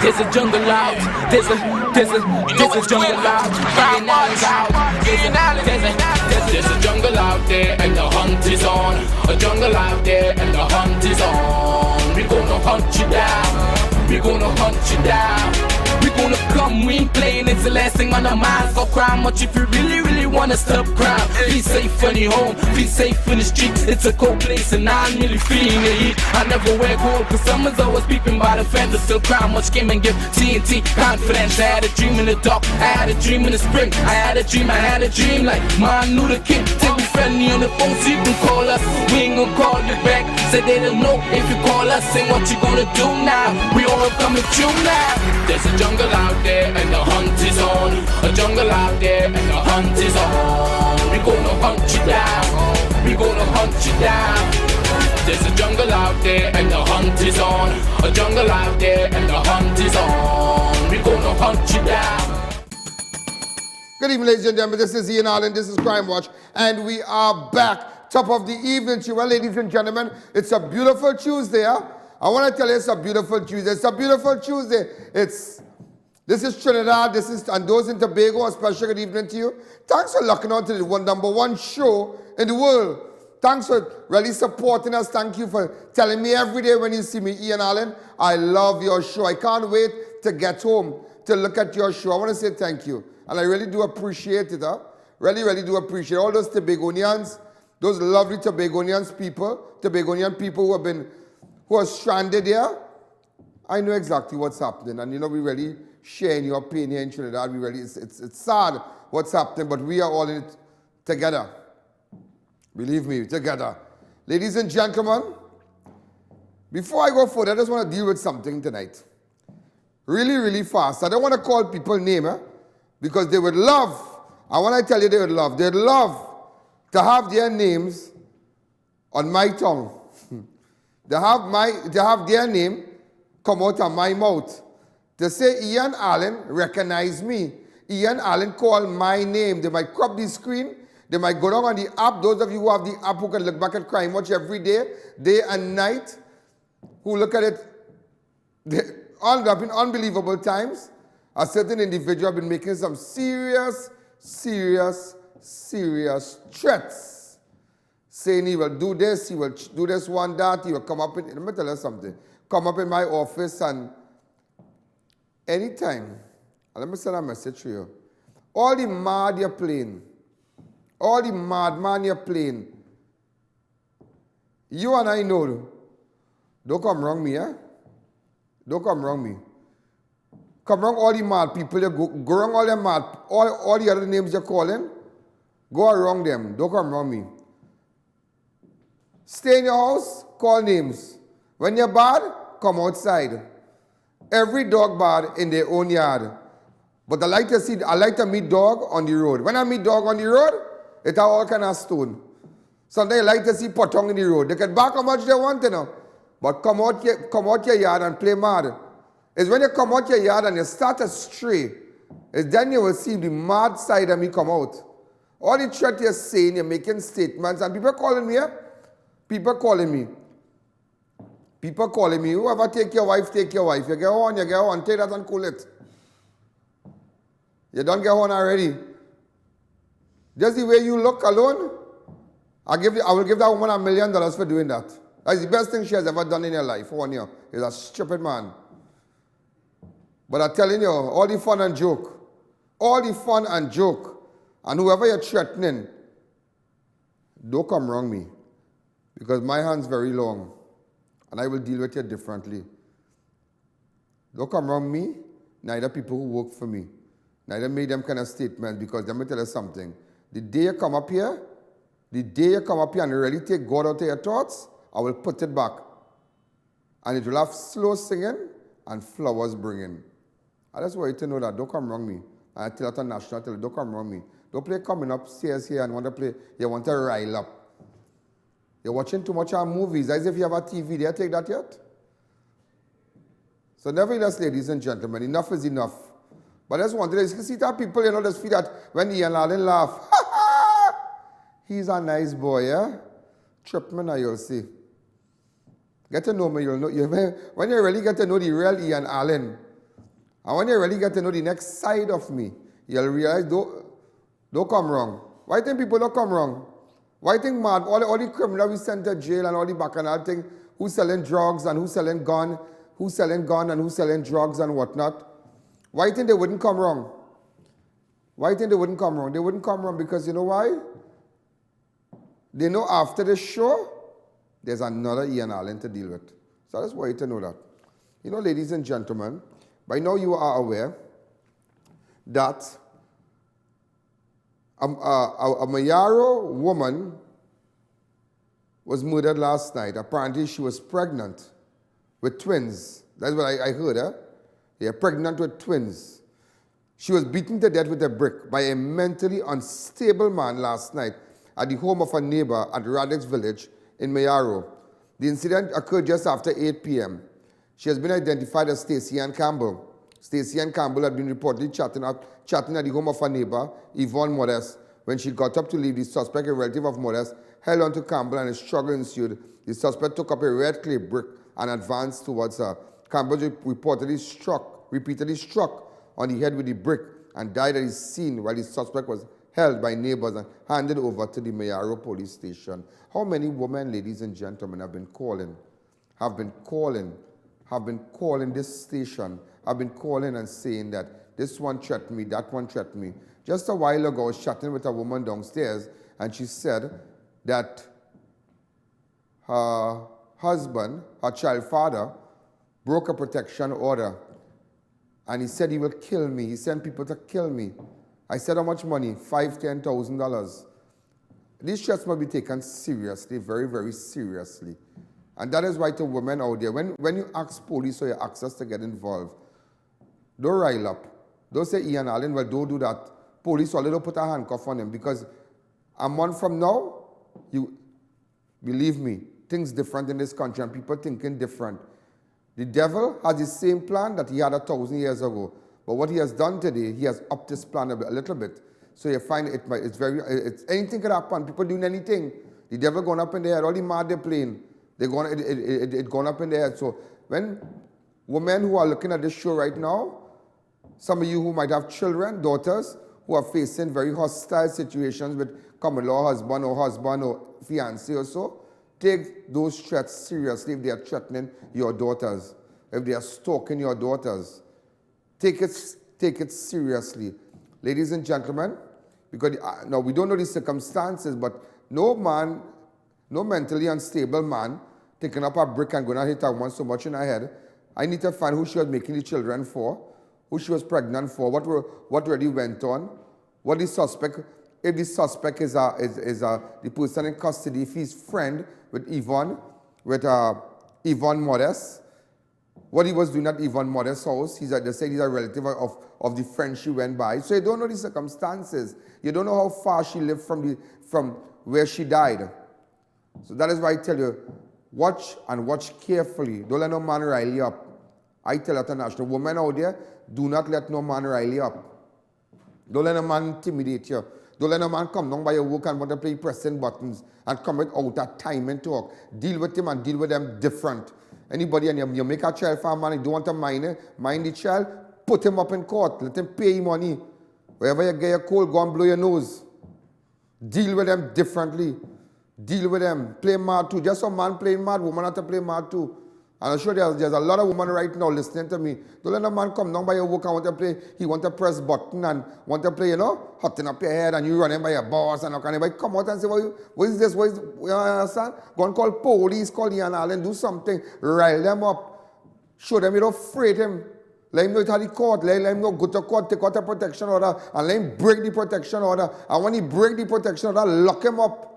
There's a jungle out. There's a jungle out. Ian Allen's out. There's a jungle out there and the hunt is on. A jungle out there and the hunt is on. We gonna hunt you down. We gonna hunt you down. We gonna come, we ain't playing, it's the last thing on our minds. Go crime much if you really wanna stop crime. Be safe in your home, be safe in the streets. It's a cold place and I'm really feeling the heat. I never wear gold cause someone's always peeping by the fence. Still crime much came and give TNT confidence. I had a dream in the dark, I had a dream in the spring. I had a dream like Martin Luther King. Take me friendly on the phone so you can call us. We ain't gonna call you back, say they don't know if you call us. Say what you gonna do now, we all coming through now. There's a jungle out there and the hunt is on. A jungle out there and the hunt is on. We gonna hunt you down. We gonna hunt you down. There's a jungle out there and the hunt is on. A jungle out there and the hunt is on. We gonna hunt you down. Good evening, ladies and gentlemen. This is I.A.N and this is Crime Watch, and we are back. Top of the evening, well, ladies and gentlemen. It's a beautiful Tuesday. I want to tell you it's a beautiful Tuesday. It's a beautiful Tuesday. This is Trinidad, and those in Tobago, a special good evening to you. Thanks for locking on to the #1 show in the world. Thanks for really supporting us. Thank you for telling me every day when you see me, Ian Allen, I love your show. I can't wait to get home to look at your show. I want to say thank you. And I really do appreciate it. Really do appreciate all those Tobagonians, those lovely Tobagonian people who are stranded here. I know exactly what's happening. And we really sharing your pain here in Trinidad. It's sad what's happening, but we are all in it together. Believe me, together. Ladies and gentlemen, before I go further, I just want to deal with something tonight. Really fast. I don't want to call people names, because they would love, I want to tell you they'd love to have their names on my tongue. They have their name come out of my mouth. They say, Ian Allen, recognize me. Ian Allen call my name. They might crop the screen. They might go down on the app. Those of you who have the app who can look back at Crime Watch every day and night, who look at it, there have been unbelievable times. A certain individual have been making some serious threats. Saying he will do this, he will do this one, that, he will come up in, let me tell you something, come up in my office and anytime, let me send a message to you. All the mad you're playing, all the madman you're playing, you and I know, don't come wrong me, Don't come wrong me. Come wrong all the mad people, you go wrong all the mad, all the other names you're calling, go around them, don't come wrong me. Stay in your house, call names. When you're bad, come outside. Every dog bad in their own yard. But I like to meet dog on the road. When I meet dog on the road, it's all kind of stone. Sometimes I like to see potong in the road. They can back how much they want, But come out your yard and play mad. It's when you come out your yard and you start to stray, it's then you will see the mad side of me come out. All the threat you're saying, you're making statements, and people calling me, People calling me, whoever take your wife, take your wife. You get on, take that and cool it. You don't get on already. Just the way you look alone, I will give that woman $1 million for doing that. That's the best thing she has ever done in her life. 1 year. He's a stupid man. But I'm telling you, all the fun and joke, and whoever you're threatening, don't come wrong me. Because my hand's very long, and I will deal with you differently. Don't come wrong me, neither people who work for me. Neither make them kind of statements, because let me tell you something. The day you come up here and really take God out of your thoughts, I will put it back. And it will have slow singing and flowers bringing. I just want you to know that. Don't come wrong me. And I tell it on national television, don't come wrong me. Don't play coming upstairs here and want to play, you want to rile up. You're watching too much of movies, as if you have a TV there. Take that yet? So nevertheless, ladies and gentlemen, enough is enough. But I just wanted to see that people, just feel that when Ian Allen laugh, he's a nice boy, yeah? Trip me now, you'll see. Get to know me, you'll know. When you really get to know the real Ian Allen, And when you really get to know the next side of me, you'll realize, don't come wrong. Why think people don't come wrong? Why think mad? All the criminals we sent to jail and all the bacchanal thing, who's selling drugs and who's selling gun and who's selling drugs and whatnot. Why think they wouldn't come wrong? Why think they wouldn't come wrong? They wouldn't come wrong because you know why? They know after the show, there's another I.A.N to deal with. So I just want you to know that. You know, ladies and gentlemen, by now you are aware that a MAYARO woman was murdered last night. Apparently she was pregnant with twins. That's what I heard, eh? Yeah, pregnant with twins. She was beaten to death with a brick by a mentally unstable man last night at the home of a neighbor at RADIX village in MAYARO. The incident occurred just after 8 p.m. She has been identified as STACY and Campbell. STACY and Campbell had been reportedly chatting at the home of her neighbor, YVONNE Modeste. When she got up to leave, the suspect, a relative of Modeste, held on to Campbell and a struggle ensued. The suspect took up a red clay brick and advanced towards her. Campbell repeatedly struck on the head with the brick and died at the scene while the suspect was held by neighbors and handed over to the MAYARO police station. How many women, ladies and gentlemen, have been calling this station, have been calling and saying that this one threatened me, that one threatened me. Just a while ago, I was chatting with a woman downstairs, and she said that her husband, her child father, broke a protection order, and he said he will kill me. He sent people to kill me. I said, how much money? $5,000, $10,000. These threats must be taken seriously, very, very seriously. And that is why to women out there, when you ask police or you ask us to get involved, don't rile up. Don't say Ian Allen, well, don't do that. Police already don't put a handcuff on him because a month from now, believe me, things different in this country and people thinking different. The devil has the same plan that he had 1,000 years ago. But what he has done today, he has upped his plan a little bit. So you find anything could happen. People doing anything. The devil going up in the head. All the mad they're playing, it's gone up in the head. So when women who are looking at this show right now, some of you who might have children, daughters, who are facing very hostile situations with common law husband or fiancé or so, take those threats seriously if they are threatening your daughters, if they are stalking your daughters. Take it seriously. Ladies and gentlemen, because now we don't know the circumstances, but no mentally unstable man taking up a brick and going to hit a woman so much in her head. I need to find who she was making the children for, who she was pregnant for, what really went on, what the suspect, if the suspect is the person in custody, if he's friend with YVONNE Modeste, what he was doing at YVONNE Modeste's house. They say he's a relative of the friend she went by. So you don't know the circumstances. You don't know how far she lived from where she died. So that is why I tell you, watch and watch carefully. Don't let no man rile you up. I tell international women out there, do not let no man rile you up. Don't let no man intimidate you. Don't let no man come down by your work and want to play pressing buttons and come out at time and talk. Deal with him and deal with them different. Anybody, and you make a child for a man, you don't want to mind the child, put him up in court. Let him pay you money. Wherever you get a cold, go and blow your nose. Deal with them differently. Deal with them. Play mad too. Just a man playing mad, woman have to play mad too. And I'm sure there's a lot of women right now listening to me. Don't let a man come down by your work and want to play. He want to press button and want to play, hotting up your head and you running by your boss and anybody come out and say, what is this? You understand? Go and call police, call Ian Allen, do something. Rile them up. Show them you don't afraid him. Let him know it had the court. Let him know go to court, take out a protection order and let him break the protection order. And when he break the protection order, lock him up.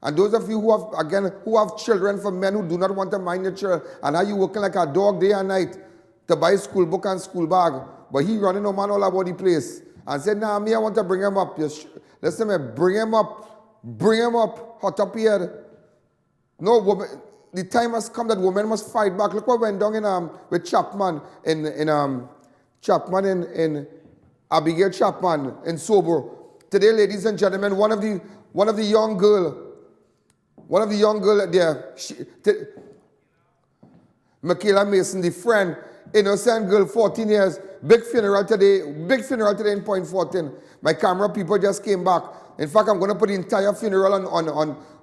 And those of you who have children for men who do not want to mind your children, and are you working like a dog day and night to buy school book and school bag, but he running no man all about the place and said, nah, me, I want to bring him up. Listen, man, bring him up, hot up here. No, woman, the time has come that women must fight back. Look what went down with Chapman in Abigail Chapman in Sober. Today, ladies and gentlemen, one of the young girl there, Michaela Mason, the friend, innocent girl, 14 years. Big funeral today in Point 14. My camera people just came back. In fact, I'm going to put the entire funeral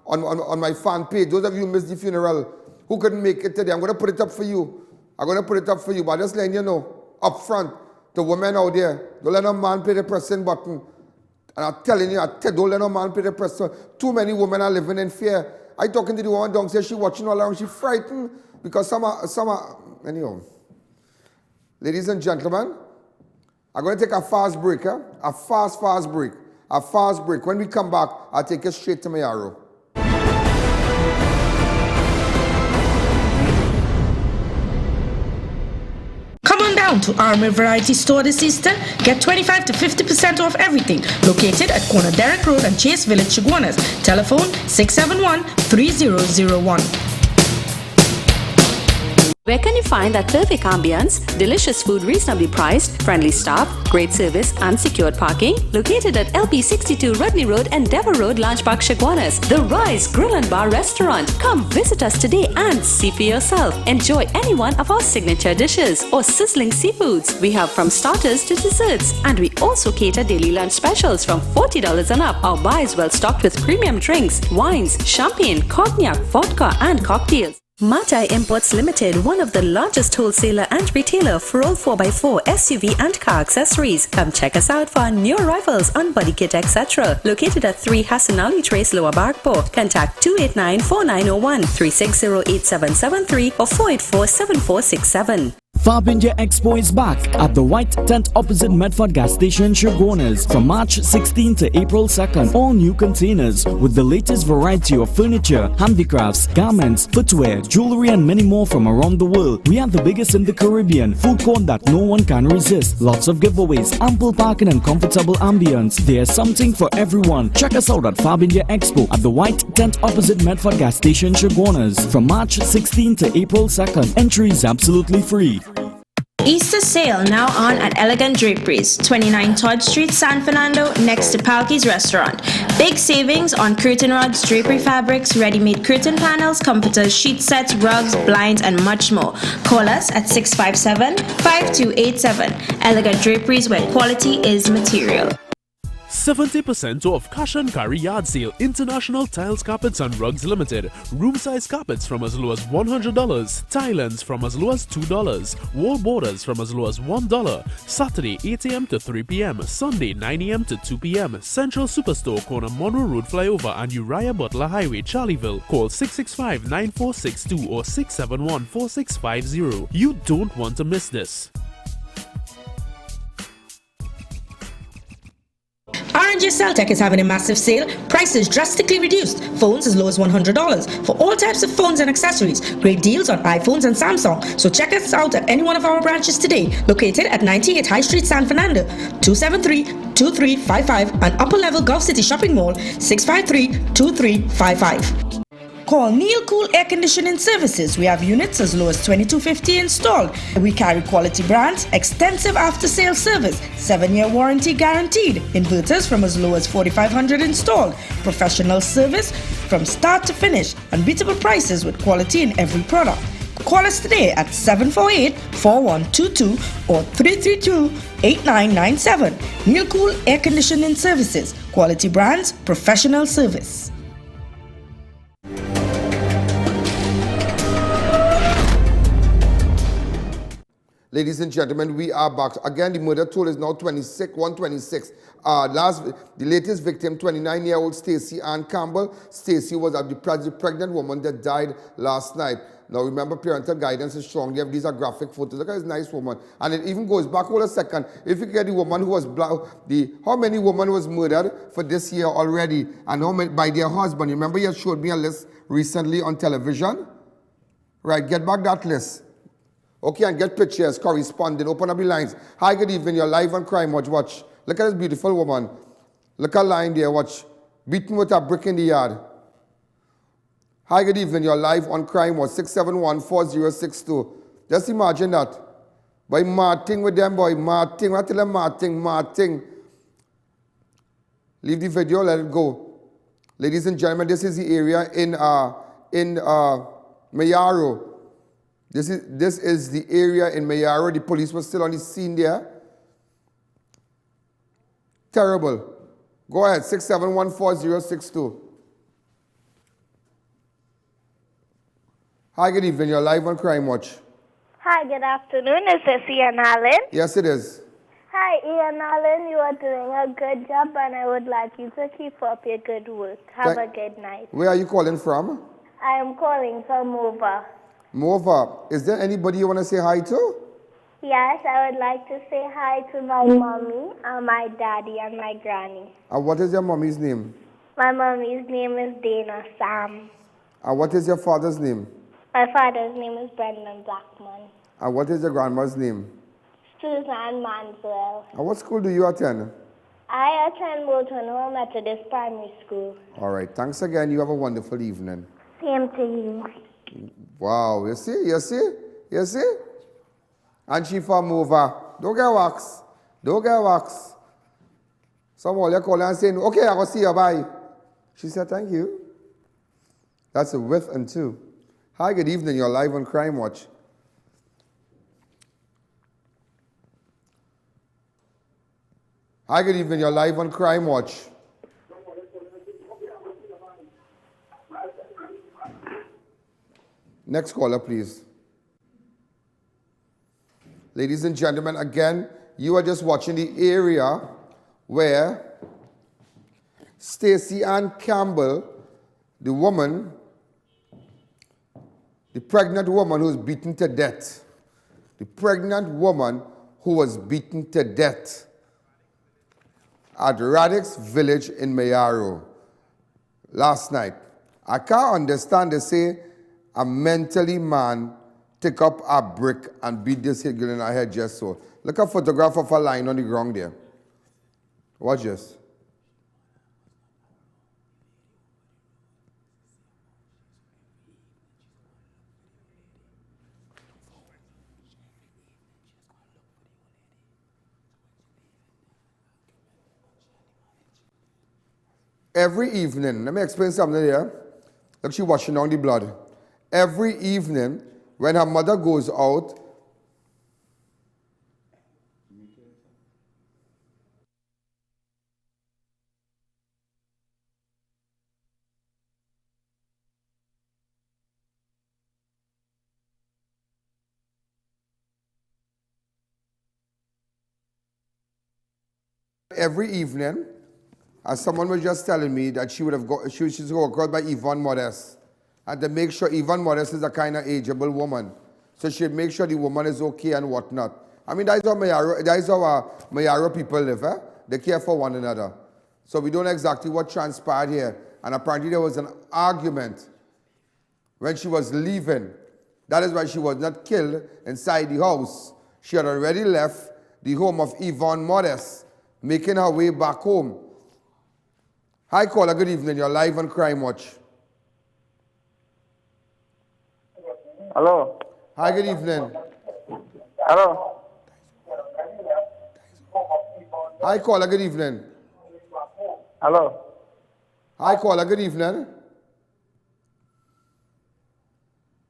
on my fan page. Those of you who missed the funeral, who couldn't make it today, I'm going to put it up for you. But just letting you know, up front, the women out there, don't let no man play the pressing button. And I'm telling you, don't let no man play the pressing. Too many women are living in fear. I talking to the woman downstairs, she watching all around, she frightened because some are, anyhow. Ladies and gentlemen, I'm going to take a fast break, a fast break. When we come back, I'll take you straight to MAYARO. Come on down to Armour Variety Store this Easter. Get 25 to 50% off everything. Located at corner Derrick Road and Chase Village, Chaguanas. Telephone 671-3001. Where can you find that perfect ambience, delicious food reasonably priced, friendly staff, great service and secured parking? Located at LP62 Rodney Road and Devon Road, Lange Park, Chaguanas, the Rise Grill and Bar Restaurant. Come visit us today and see for yourself. Enjoy any one of our signature dishes or sizzling seafoods. We have from starters to desserts, and we also cater daily lunch specials from $40 and up. Our bar is well stocked with premium drinks, wines, champagne, cognac, vodka and cocktails. Matai Imports Limited, one of the largest wholesaler and retailer for all 4x4 SUV and car accessories. Come check us out for our new arrivals on body kit, etc. Located at 3 Hassan Ali Trace, Lower Barkpore. Contact 289-4901, 360-8773 or 484-7467. Fab India Expo is back at the White Tent opposite Medford Gas Station, Chaguanas from March 16 to April 2nd. All new containers with the latest variety of furniture, handicrafts, garments, footwear, jewelry and many more from around the world. We are the biggest in the Caribbean, food court that no one can resist. Lots of giveaways, ample parking and comfortable ambience. There's something for everyone. Check us out at Fab India Expo at the White Tent opposite Medford Gas Station, Chaguanas from March 16 to April 2nd. Entry is absolutely free. Easter sale now on at Elegant Draperies, 29 Todd Street, San Fernando, next to Palky's Restaurant. Big savings on curtain rods, drapery fabrics, ready-made curtain panels, comforters, sheet sets, rugs, blinds, and much more. Call us at 657-5287. Elegant Draperies, where quality is material. 70% off Cash and Carry Yard Sale. International Tiles, Carpets and Rugs Limited. Room size carpets from as low as $100. Tilings from as low as $2. Wall borders from as low as $1. Saturday 8 a.m. to 3 p.m. Sunday 9 a.m. to 2 p.m. Central Superstore, corner Monroe Road Flyover and Uriah Butler Highway, Charlieville. Call 665-9462 or 671-4650. You don't want to miss this. R&J Celtec is having a massive sale. Prices drastically reduced. Phones as low as $100 for all types of phones and accessories. Great deals on iPhones and Samsung. So check us out at any one of our branches today. Located at 98 High Street, San Fernando. 273-2355 and Upper Level Gulf City Shopping Mall. 653-2355. Call Neil Cool Air Conditioning Services. We have units as low as $22.50 installed. We carry quality brands, extensive after-sale service, 7-year warranty guaranteed. Inverters from as low as $4,500 installed. Professional service from start to finish. Unbeatable prices with quality in every product. Call us today at 748-4122 or 332-8997. Neil Cool Air Conditioning Services. Quality brands, professional service. Ladies and gentlemen, we are back. Again, the murder toll is now 126. The latest victim, 29-year-old STACY Ann Campbell. STACY was the pregnant woman that died last night. Now, remember, parental guidance is strong. These are graphic photos. Look at this nice woman. And it even goes back, hold a second. If you get the woman who was how many women was murdered for this year already, and how many by their husband. Remember, you showed me a list recently on television? Right, get back that list. Okay, and get pictures corresponding. Open up the lines. Hi, good evening. You're live on Crime Watch. Watch. Look at this beautiful woman. Look at line there. Watch. Beaten with a brick in the yard. Hi, good evening. You're live on Crime Watch. 671-4062. Just imagine that. Boy, marting with them, boy. Marting. I tell them marting. Leave the video. Let it go. Ladies and gentlemen, this is the area in MAYARO. This is the area in Mayaro. The police was still on the scene there. Terrible. Go ahead, 6714062. Hi, good evening. You're live on Crime Watch. Hi, good afternoon. Is this Ian Allen? Yes, it is. Hi, Ian Allen. You are doing a good job, and I would like you to keep up your good work. Have a good night. Where are you calling from? I am calling from Mova. Mova. Is there anybody you want to say hi to? Yes, I would like to say hi to my mommy, my daddy, and my granny. What is your mommy's name? My mommy's name is Dana Sam. What is your father's name? My father's name is Brendan Blackman. What is your grandma's name? Suzanne Manswell. What school do you attend? I attend Moulton Hall Methodist Primary School. All right. Thanks again. You have a wonderful evening. Same to you. Wow. You see? You see? You see? And she from Mova. Don't get wax. Don't get wax. Someone you call and saying, okay, I will see you. Bye. She said, thank you. That's a with and two. Hi, good evening. You're live on Crime Watch. Hi, good evening. You're live on Crime Watch. Next caller, please. Ladies and gentlemen, again, you are just watching the area where STACY Ann Campbell, the woman, the pregnant woman who was beaten to death, the pregnant woman who was beaten to death at RADIX village in Mayaro last night. I can't understand, they say a mentally man take up a brick and beat this girl in her head just so. Look at a photograph of her lying on the ground there. Watch this. Every evening, let me explain something here. Look, she's washing down the blood. Every evening, when her mother goes out, as someone was just telling me that she would have got, she's called by YVONNE Modeste. And to make sure YVONNE Modeste is a kind of ageable woman. So she'd make sure the woman is okay and whatnot. I mean, that is how Mayaro people live, eh? They care for one another. So we don't know exactly what transpired here. And apparently there was an argument when she was leaving. That is why she was not killed inside the house. She had already left the home of YVONNE Modeste, making her way back home. Hi, caller. Good evening. You're live on Crime Watch. Hello. Hi, good evening. Hello. Hi, caller. Good evening. Hello. Hi, caller. Good evening.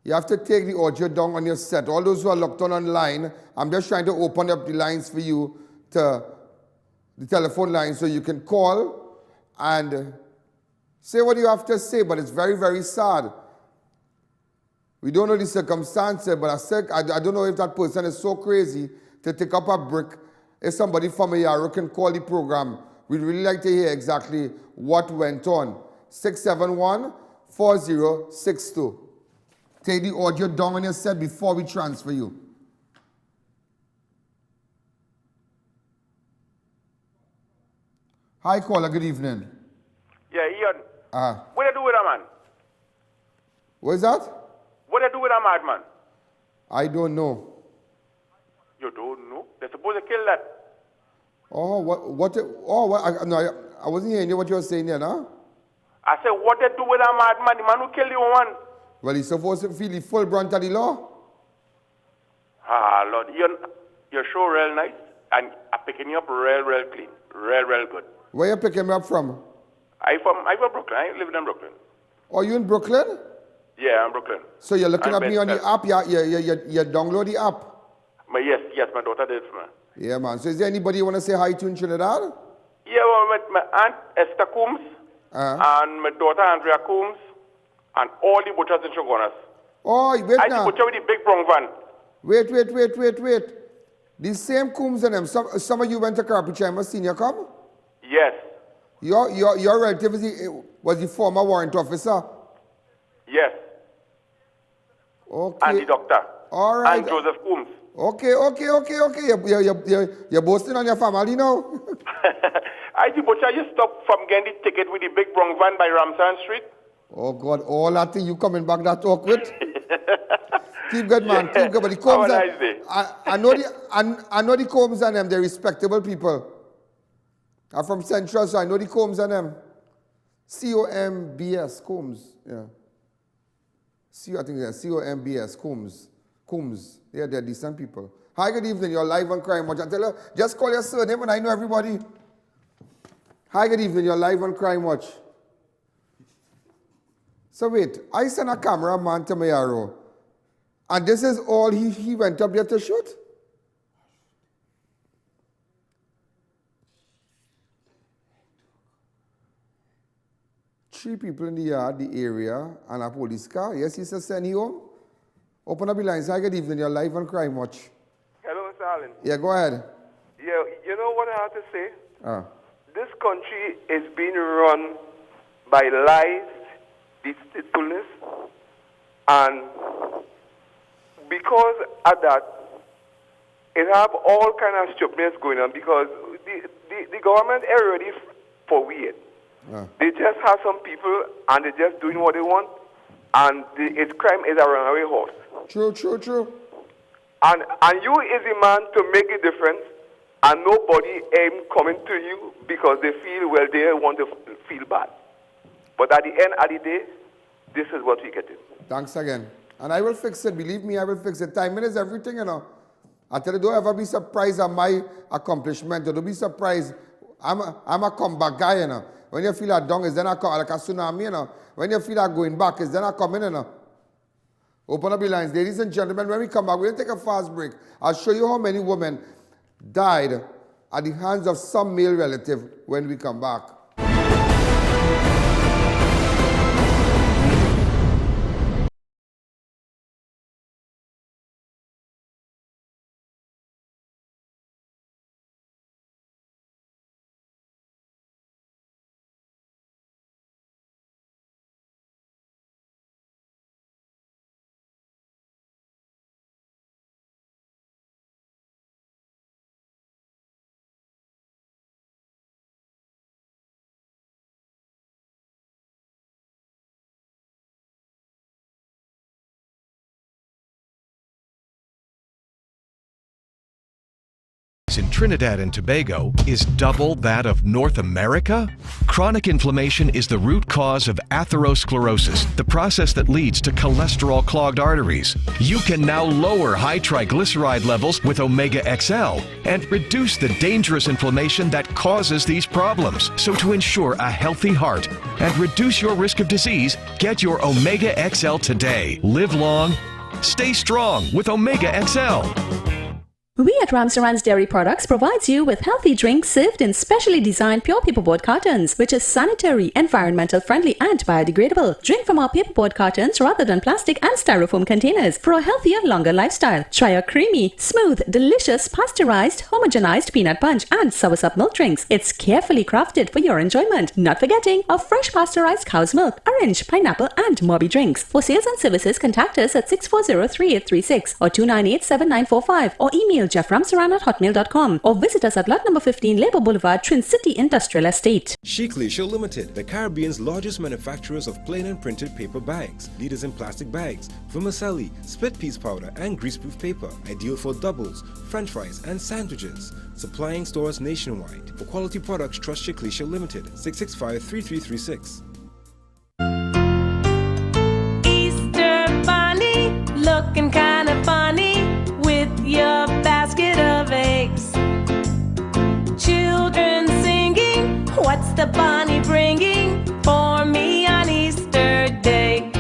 You have to take the audio down on your set. All those who are locked on online, I'm just trying to open up the lines for you, to the telephone line, so you can call and say what you have to say, but it's very, very sad. We don't know the circumstances, but I don't know if that person is so crazy to take up a brick. If somebody from Mayaro can call the program, we'd really like to hear exactly what went on. 671-4062. Take the audio down on your set before we transfer you. Hi, caller. Good evening. Yeah, Ian. What do you do with a man? What is that? What do you do with a madman? I don't know. You don't know? They're supposed to kill that. I wasn't hearing what you were saying there, no? I said, what do you do with a madman? The man who killed the woman. Well, he's supposed to feel the full brunt of the law. Ah, Lord, Ian, you're sure real nice, and I'm picking you up real clean. Real good. Where you picking me up from? I'm from Brooklyn. I live in Brooklyn. Oh, you in Brooklyn? Yeah, I'm Brooklyn. So you're looking I'm at me on the Bethel. app, you download the app? Yes, my daughter did for me. Yeah, man. So is there anybody you want to say hi to in Trinidad? Yeah, well, my aunt Esther Coombs and my daughter Andrea Coombs and all the butchers in Shogunas. Oh, wait I now. the butcher with the big brown van. Wait. The same Coombs and them. Some of you went to Carpenter. I must seen you come? Yes. Your relative was the former warrant officer? Yes. Okay. And the doctor. All right. And Joseph Coombs. Okay. You're boasting on your family now? I the butcher you stop from getting the ticket with the big brown van by Ramsan Street. Oh, God. All that thing you coming back that awkward? Keep good, man. Keep good. But the Combs, have a nice day. I know the Combs and them. They're respectable people. I'm from Central, so I know the Combs and them. COMBS, Combs. Yeah. I think they're COMBS, Combs. Yeah, they're decent people. Hi, good evening. You're live on Crime Watch. I tell you, just call your surname and I know everybody. Hi, good evening. You're live on Crime Watch. So wait, I sent a cameraman to MAYARO. And this is all he went up there to shoot? Three people in the yard, the area, and a police car. Yes, he said send you home. Open up the lines. Hi, good evening. You're live on Crime Watch. Hello, Mr. Allen. Yeah, go ahead. Yeah, you know what I have to say? This country is being run by lies, deceitfulness, and because of that, it have all kind of stupidness going on because the government is ready for weird. They just have some people and they're just doing what they want, and its crime is a runaway horse. True. And you is the man to make a difference, and nobody aim coming to you because they feel, well, they want to feel bad. But at the end of the day, this is what we get in. Thanks again. And I will fix it. Believe me, I will fix it. Timing is everything, you know. I tell you, don't ever be surprised at my accomplishment. Don't be surprised. I'm a comeback guy, you know. When you feel that down, is then I come like a tsunami, you know. When you feel that going back, is then I come in, you know. Open up the lines. Ladies and gentlemen, when we come back, we'll take a fast break. I'll show you how many women died at the hands of some male relative when we come back. In Trinidad and Tobago is double that of North America? Chronic inflammation is the root cause of atherosclerosis, the process that leads to cholesterol-clogged arteries. You can now lower high triglyceride levels with Omega XL and reduce the dangerous inflammation that causes these problems. So to ensure a healthy heart and reduce your risk of disease, get your Omega XL today. Live long, stay strong with Omega XL. We at Ramsaran's Dairy Products provides you with healthy drinks served in specially designed pure paperboard cartons, which is sanitary, environmental friendly and biodegradable. Drink from our paperboard cartons rather than plastic and styrofoam containers for a healthier, longer lifestyle. Try our creamy, smooth, delicious, pasteurized, homogenized peanut punch and soursop milk drinks. It's carefully crafted for your enjoyment. Not forgetting our fresh pasteurized cow's milk, orange, pineapple and Moby drinks. For sales and services, contact us at 640-3836 or 298-7945 or email jefframsaran@hotmail.com or visit us at lot number 15 Labour Boulevard, Trin City Industrial Estate. Chiclesia Limited, the Caribbean's largest manufacturers of plain and printed paper bags, leaders in plastic bags, vermicelli, split piece powder and greaseproof paper, ideal for doubles, french fries and sandwiches. Supplying stores nationwide. For quality products, trust Chiclesia Limited, 665-3336. Easter bunny, looking kinda funny with your basket of eggs. Children singing, what's the bunny bringing for me on Easter Day?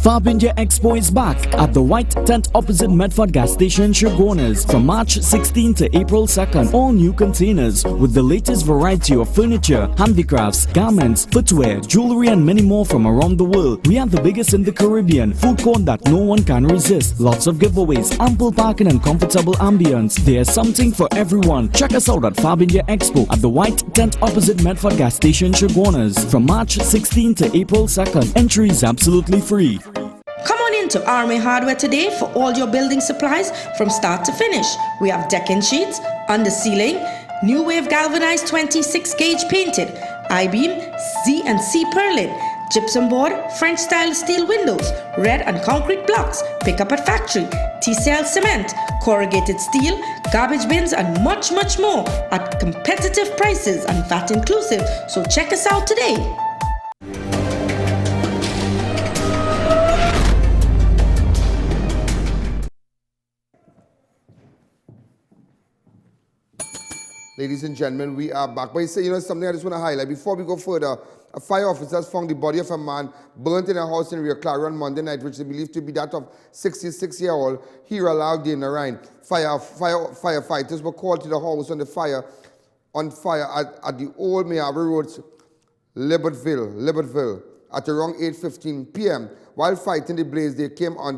Fab India Expo is back at the White Tent opposite Medford gas station, Shoguners, from March 16 to April 2nd. All new containers with the latest variety of furniture, handicrafts, garments, footwear, jewelry and many more from around the world. We are the biggest in the Caribbean, food court that no one can resist. Lots of giveaways, ample parking and comfortable ambience. There's something for everyone. Check us out at Fab India Expo at the White Tent opposite Medford gas station, Shoguners, from March 16 to April 2nd. Entry is absolutely free. Come on into RMA Hardware today for all your building supplies from start to finish. We have decking sheets, under ceiling, new wave galvanized 26 gauge painted, I-beam, Z and C purlin, gypsum board, French style steel windows, red and concrete blocks, pick up at factory, TCL cement, corrugated steel, garbage bins and much more at competitive prices and VAT inclusive. So check us out today. Ladies and gentlemen, we are back. But you say, something I just want to highlight. Before we go further, a fire officer has found the body of a man burnt in a house in Rio Claro on Monday night, which is believed to be that of 66-year-old Hira Narain. Firefighters were called to the house on fire at the old Mayaro Road, Libertville, at around 8:15 p.m. While fighting the blaze, they came upon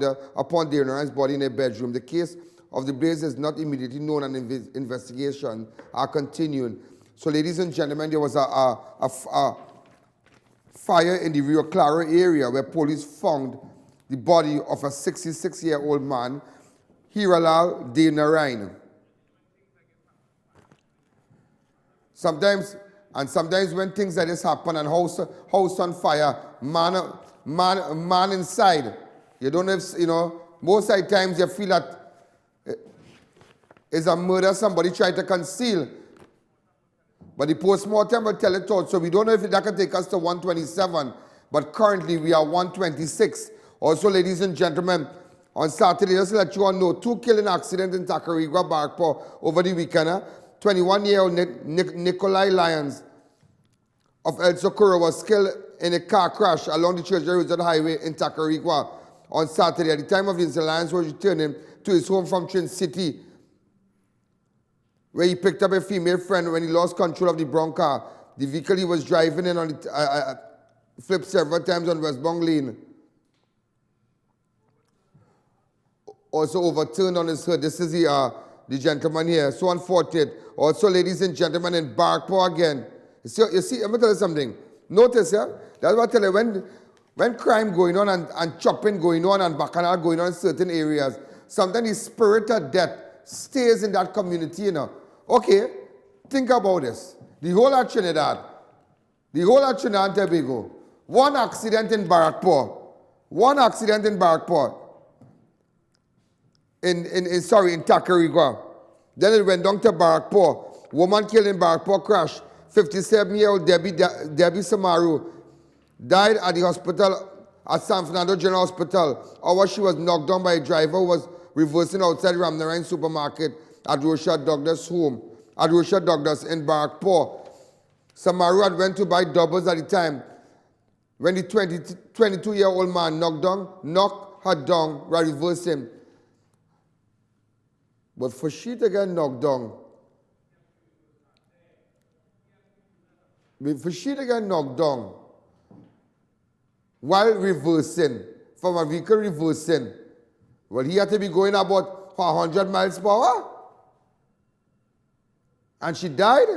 Narain's body in a bedroom. The case of the blaze is not immediately known and investigation are continuing. So ladies and gentlemen, there was a fire in the Rio Claro area where police found the body of a 66-year-old man, Hiralal De Narain. Sometimes when things like this happen and house on fire, man inside, you don't have, most of the times you feel that is a murder somebody tried to conceal. But the post-mortem will tell it all. So we don't know if that can take us to 127. But currently we are 126. Also, ladies and gentlemen, on Saturday, just to let you all know, 2 killing accidents in Tacarigua, Barkpo over the weekend. 21-year-old Nikolai Lyons of El Socorro was killed in a car crash along the Church Jerusalem Highway in Tacarigua on Saturday. At the time of the incident, Lyons was returning to his home from Trin City, where he picked up a female friend when he lost control of the brown car. The vehicle he was driving in on flipped several times on westbound lane. Also overturned on his hood. This is the gentleman here. So unfortunate. Also, ladies and gentlemen, in Barkpo again. You see, I'm going to tell you something. Notice, yeah? That's what I tell you. When crime going on and chopping going on and bacchanal going on in certain areas, sometimes the spirit of death stays in that community, Okay, think about this. The whole of Trinidad and Tobago, one accident in Barkpo, in Tacarigua. Then it went down to Barkpo. Woman killed in Barkpo crash. 57-year-old Debbie Samaru died at the hospital at San Fernando General Hospital. Or she was knocked down by a driver who was reversing outside Ramnarain supermarket at Rochelle Douglas home, at Rochelle Douglas in Barkpo. Samaru had went to buy doubles at the time when the 22-year-old man knocked her down while reversing. But for she to get knocked down, while reversing, from a vehicle reversing, well, he had to be going about 100 miles per hour. And she died.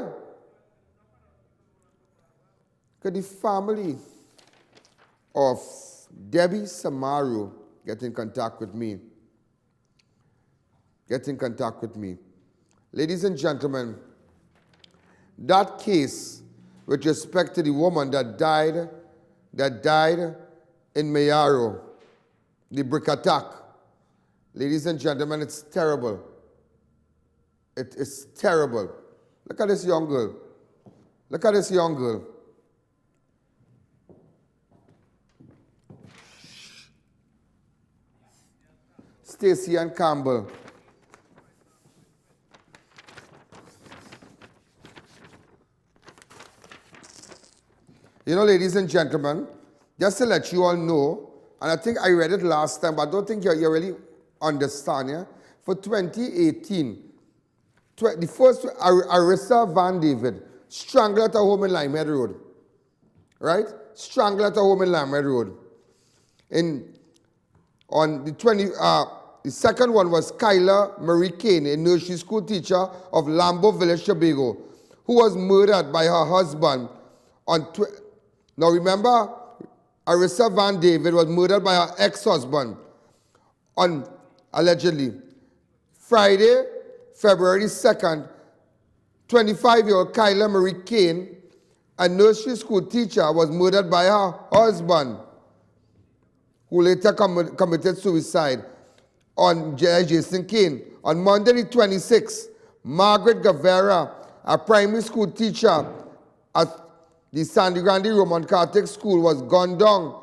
Could the family of Debbie Samaru get in contact with me? Ladies and gentlemen, that case with respect to the woman that died in Mayaro, the brick attack, ladies and gentlemen, it's terrible. It is terrible. Look at this young girl. STACY and Campbell. Ladies and gentlemen, just to let you all know, and I think I read it last time, but I don't think you really understand, yeah? For 2018, the first, Arissa Van David, strangled at a home in Limehead Road. Right? Strangled at a home in Limehead Road. On the second one was Kyla Marie Kane, a nursery school teacher of Lambo Village, Tobago, who was murdered by her husband now remember, Arissa Van David was murdered by her ex-husband on, allegedly, Friday, February 2nd, 25-year-old Kyla Marie Kane, a nursery school teacher, was murdered by her husband, who later committed suicide on Jason Kane. On Monday the 26th, Margaret Guevara, a primary school teacher at the Sandy Grande Roman Catholic School, was gunned down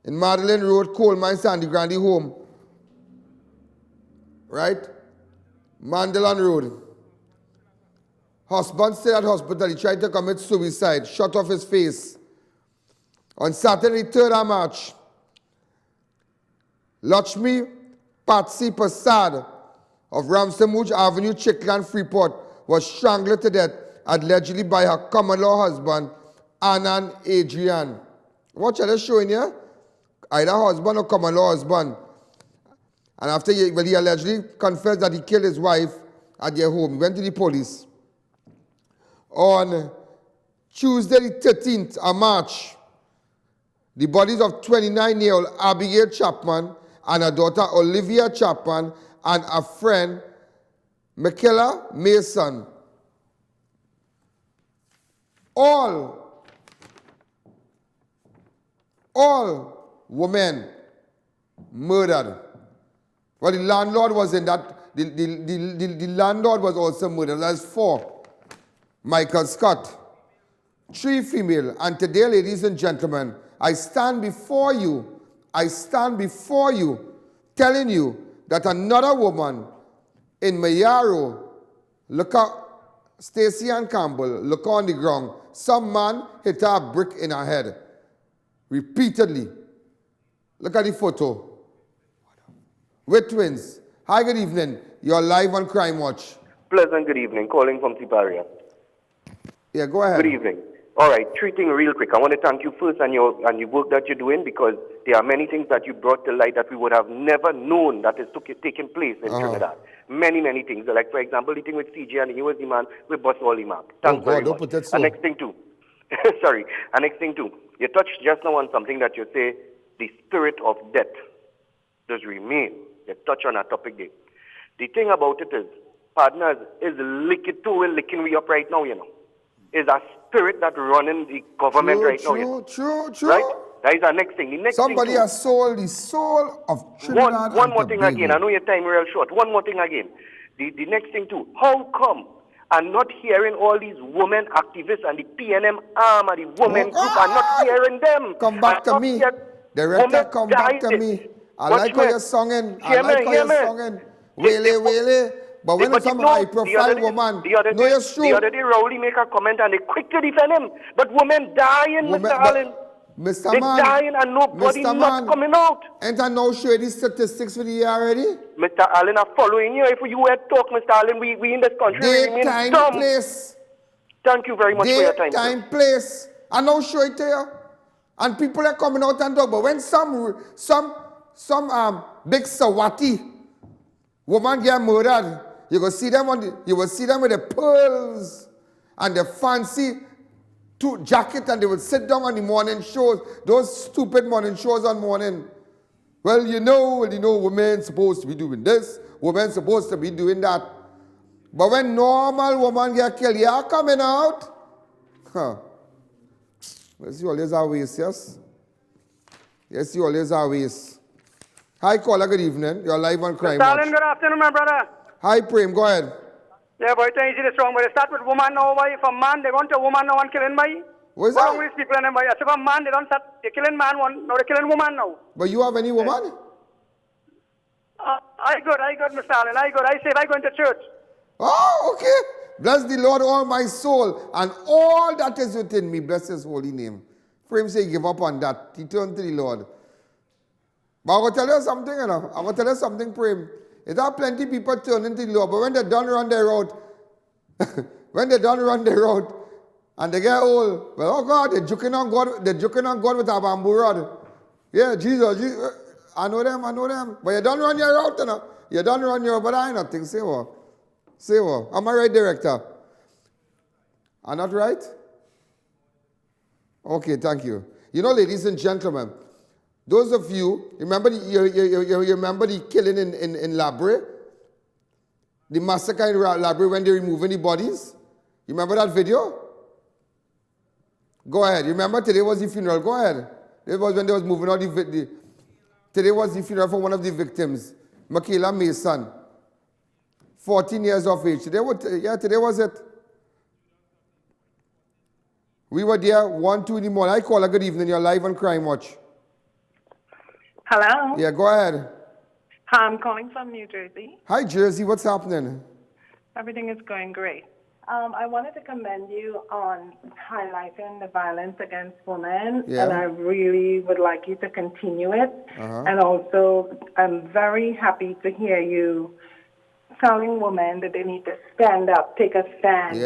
in Madeline Road, Coal Mine, Sandy Grande home. Right? Mandalan Road. Husband stayed at hospital. He tried to commit suicide, shot off his face. On Saturday, 3rd of March, Lakshmi Patsy Prasad of Ramsamuj Avenue, Chickland, Freeport, was strangled to death, allegedly by her common-law husband, Anand Adrian. Watch out, showing here. Either husband or common-law husband. And after he allegedly confessed that he killed his wife at their home. He went to the police. On Tuesday, the 13th of March, the bodies of 29-year-old Abigail Chapman and her daughter Olivia Chapman and a friend, Michaela Mason, all women murdered. Well, the landlord was in that, the landlord was also murdered. That's 4. Michael Scott, 3 female. And today, ladies and gentlemen, I stand before you telling you that another woman in Mayaro, look up, Stacy and Campbell, look on the ground. Some man hit her a brick in her head repeatedly. Look at the photo. With twins. Hi, good evening. You're live on Crime Watch. Pleasant good evening. Calling from Tiparia. Yeah, go ahead. Good evening. All right, 3 things real quick. I want to thank you first and your work that you're doing, because there are many things that you brought to light that we would have never known that is taking place in Trinidad. Many, many things. Like, for example, the thing with CJ, and he was the man with Boss Wally Mark. Thanks very much. Put that so. And next thing too. Sorry. And next thing too. You touched just now on something that you say, the spirit of death does remain. You touch on a topic there. The thing about it is, partners, is licking we up right now, you know. Is a spirit that running the government right now. True. Right? That is our next thing. The next Somebody thing has sold the soul of Trinidad. One more thing again. I know your time real short. One more thing again. The next thing too. How come I'm not hearing all these women activists and the PNM arm and the women group? I'm not hearing them. Come back to me. Director, come back to me. I like how you're singing. I like how you're singing. Wele. But when it's some high-profile woman, the other day, Rowley make a comment and they quick to defend him. But women dying, Mr. Allen. Mr. Man, dying and nobody not coming out. Ain't I now show these statistics for the year already? Mr. Allen, I'm following you. If you had talk, Mr. Allen, we in this country remain dumb. Place. Thank you very much for your time. Time, place. I now show it to you. And people are coming out and talk. But when some big Sawati woman get murdered, you will see them with the pearls and the fancy jacket, and they would sit down on the morning shows, those stupid morning shows on morning. Well, you know, women supposed to be doing this, women supposed to be doing that. But when normal woman get killed, you are coming out. Yes, you always are ways, yes? Yes, you always are ways. Hi, caller, good evening. You're live on Crime Watch. Good afternoon, my brother. Hi, Prem, go ahead. Yeah, boy, it's easy to strong, but they start with woman now, boy. From man, they want a woman now and killing, boy. What is that? These people, boy. So from man, they don't start, they're killing man, now they're killing woman now. But you have any woman? I good, Mr. Allen, I said I go into church. Oh, okay. Bless the Lord, all my soul, and all that is within me. Bless his holy name. Prem say give up on that. He turned to the Lord. But I'm going to tell you something, you know. I'm going to tell you something, Prem. It are plenty people turn into the law, but when they done run their road, when they done run their road, and they get old, well, oh God, they're joking on God with a bamboo rod. Yeah, Jesus, I know them. But you don't run your route, you know. You don't run your route, but I nothing. Say what? Am I right, director? I'm not right? Okay, thank you. You know, ladies and gentlemen, those of you, remember the killing in Labre? The massacre in Labre when they're removing the bodies? You remember that video? Go ahead. Remember today was the funeral. Go ahead. It was when they was moving all today was the funeral for one of the victims, Michaela Mason, 14 years of age. Today was it. We were there 1, 2 in the morning. I call her good evening. You're live on Crime Watch. Hello? Yeah, go ahead. Hi, I'm calling from New Jersey. Hi, Jersey. What's happening? Everything is going great. I wanted to commend you on highlighting the violence against women, and I really would like you to continue it. And also, I'm very happy to hear you telling women that they need to stand up, take a stand,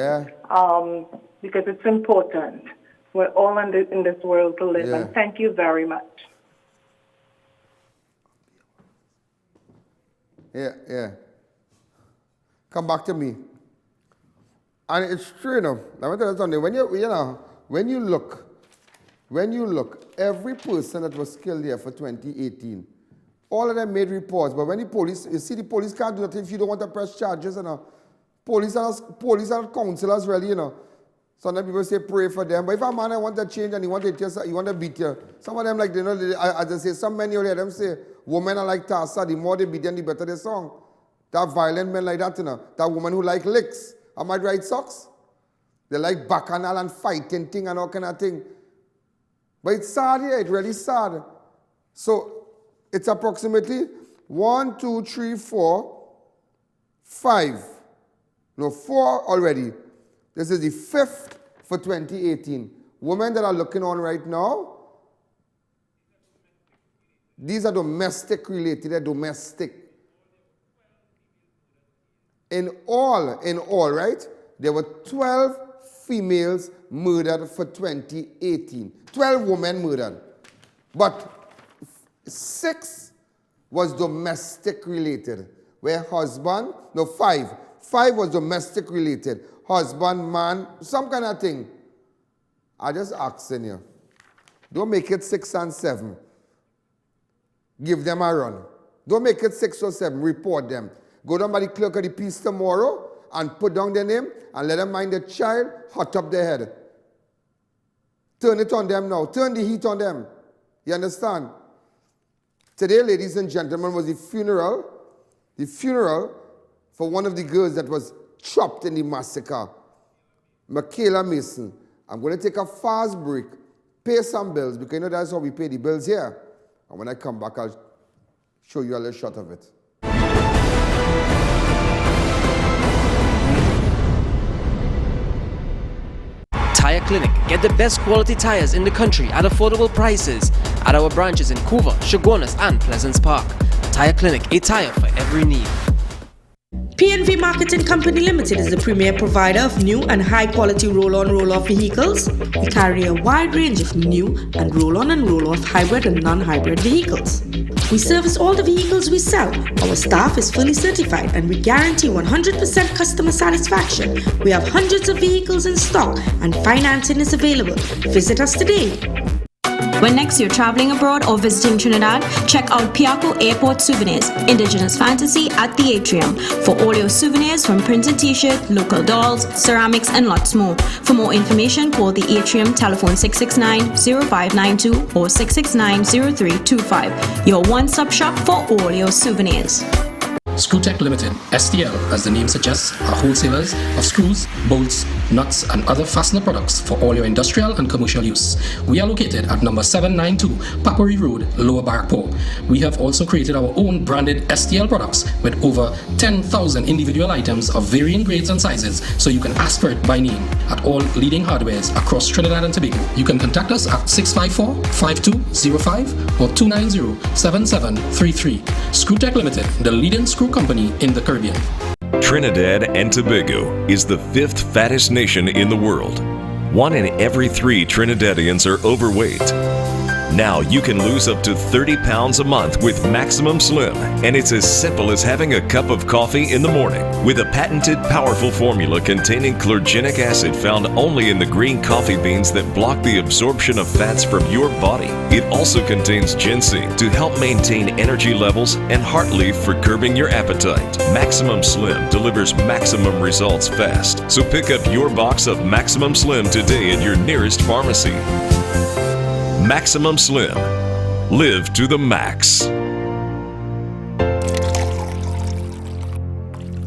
because it's important. We're all in this world to live, and thank you very much. Yeah. Come back to me. And it's true enough. Let me tell you something. When you look, every person that was killed here for 2018, all of them made reports. But when the police, you see, the police can't do nothing if you don't want to press charges, you know. Police are counselors, really, you know. Sometimes people say pray for them. But if a man want to change and he want to beat you, some of them, like, you know, as I say, some men you hear them say, women are like Tassa, the more they beat them, the better they song. That violent men like that, you know. That woman who like licks. Am I right, socks? They like bacchanal and fighting thing and all kind of thing. But it's sad here, it's really sad. So it's approximately 1, 2, 3, 4, 5. No, 4 already. This is the 5th for 2018. Women that are looking on right now, these are domestic related, they're domestic. In all, right? There were 12 females murdered for 2018. 12 women murdered. But 6 was domestic related. Where 5 was domestic related. Husband, man, some kind of thing. I just asking you. Don't make it 6 and 7. Give them a run. Don't make it 6 or 7. Report them. Go down by the clerk of the peace tomorrow and put down their name and let them mind the child, hot up their head. Turn it on them now. Turn the heat on them. You understand? Today, ladies and gentlemen, was the funeral for one of the girls that was chopped in the massacre, Michaela Mason. I'm going to take a fast break, pay some bills, because you know that's how we pay the bills here. And when I come back, I'll show you a little shot of it. Tire Clinic. Get the best quality tires in the country at affordable prices at our branches in Couva, Chaguanas and Pleasance Park. Tire Clinic, a tire for every need. P&V Marketing Company Limited is the premier provider of new and high-quality roll-on, roll-off vehicles. We carry a wide range of new and roll-off hybrid and non-hybrid vehicles. We service all the vehicles we sell. Our staff is fully certified and we guarantee 100% customer satisfaction. We have hundreds of vehicles in stock and financing is available. Visit us today. When next you're traveling abroad or visiting Trinidad, check out Piaco Airport Souvenirs, Indigenous Fantasy at the Atrium for all your souvenirs from printed t-shirt, local dolls, ceramics and lots more. For more information, call the Atrium, telephone 669-0592 or 669-0325. Your one-stop shop for all your souvenirs. Screwtech Limited, STL, as the name suggests, are wholesalers of screws, bolts, nuts, and other fastener products for all your industrial and commercial use. We are located at number 792 Papuri Road, Lower Barkpo. We have also created our own branded STL products with over 10,000 individual items of varying grades and sizes, so you can ask for it by name at all leading hardwares across Trinidad and Tobago. You can contact us at 654-5205 or 290-7733. Screwtech Limited, the leading screw company in the Caribbean. Trinidad and Tobago is the 5th fattest nation in the world. 1 in every 3 Trinidadians are overweight. Now you can lose up to 30 pounds a month with Maximum Slim, and it's as simple as having a cup of coffee in the morning. With a patented powerful formula containing chlorogenic acid found only in the green coffee beans that block the absorption of fats from your body. It also contains ginseng to help maintain energy levels and heart leaf for curbing your appetite. Maximum Slim delivers maximum results fast, so pick up your box of Maximum Slim today at your nearest pharmacy. Maximum Slim. Live to the max.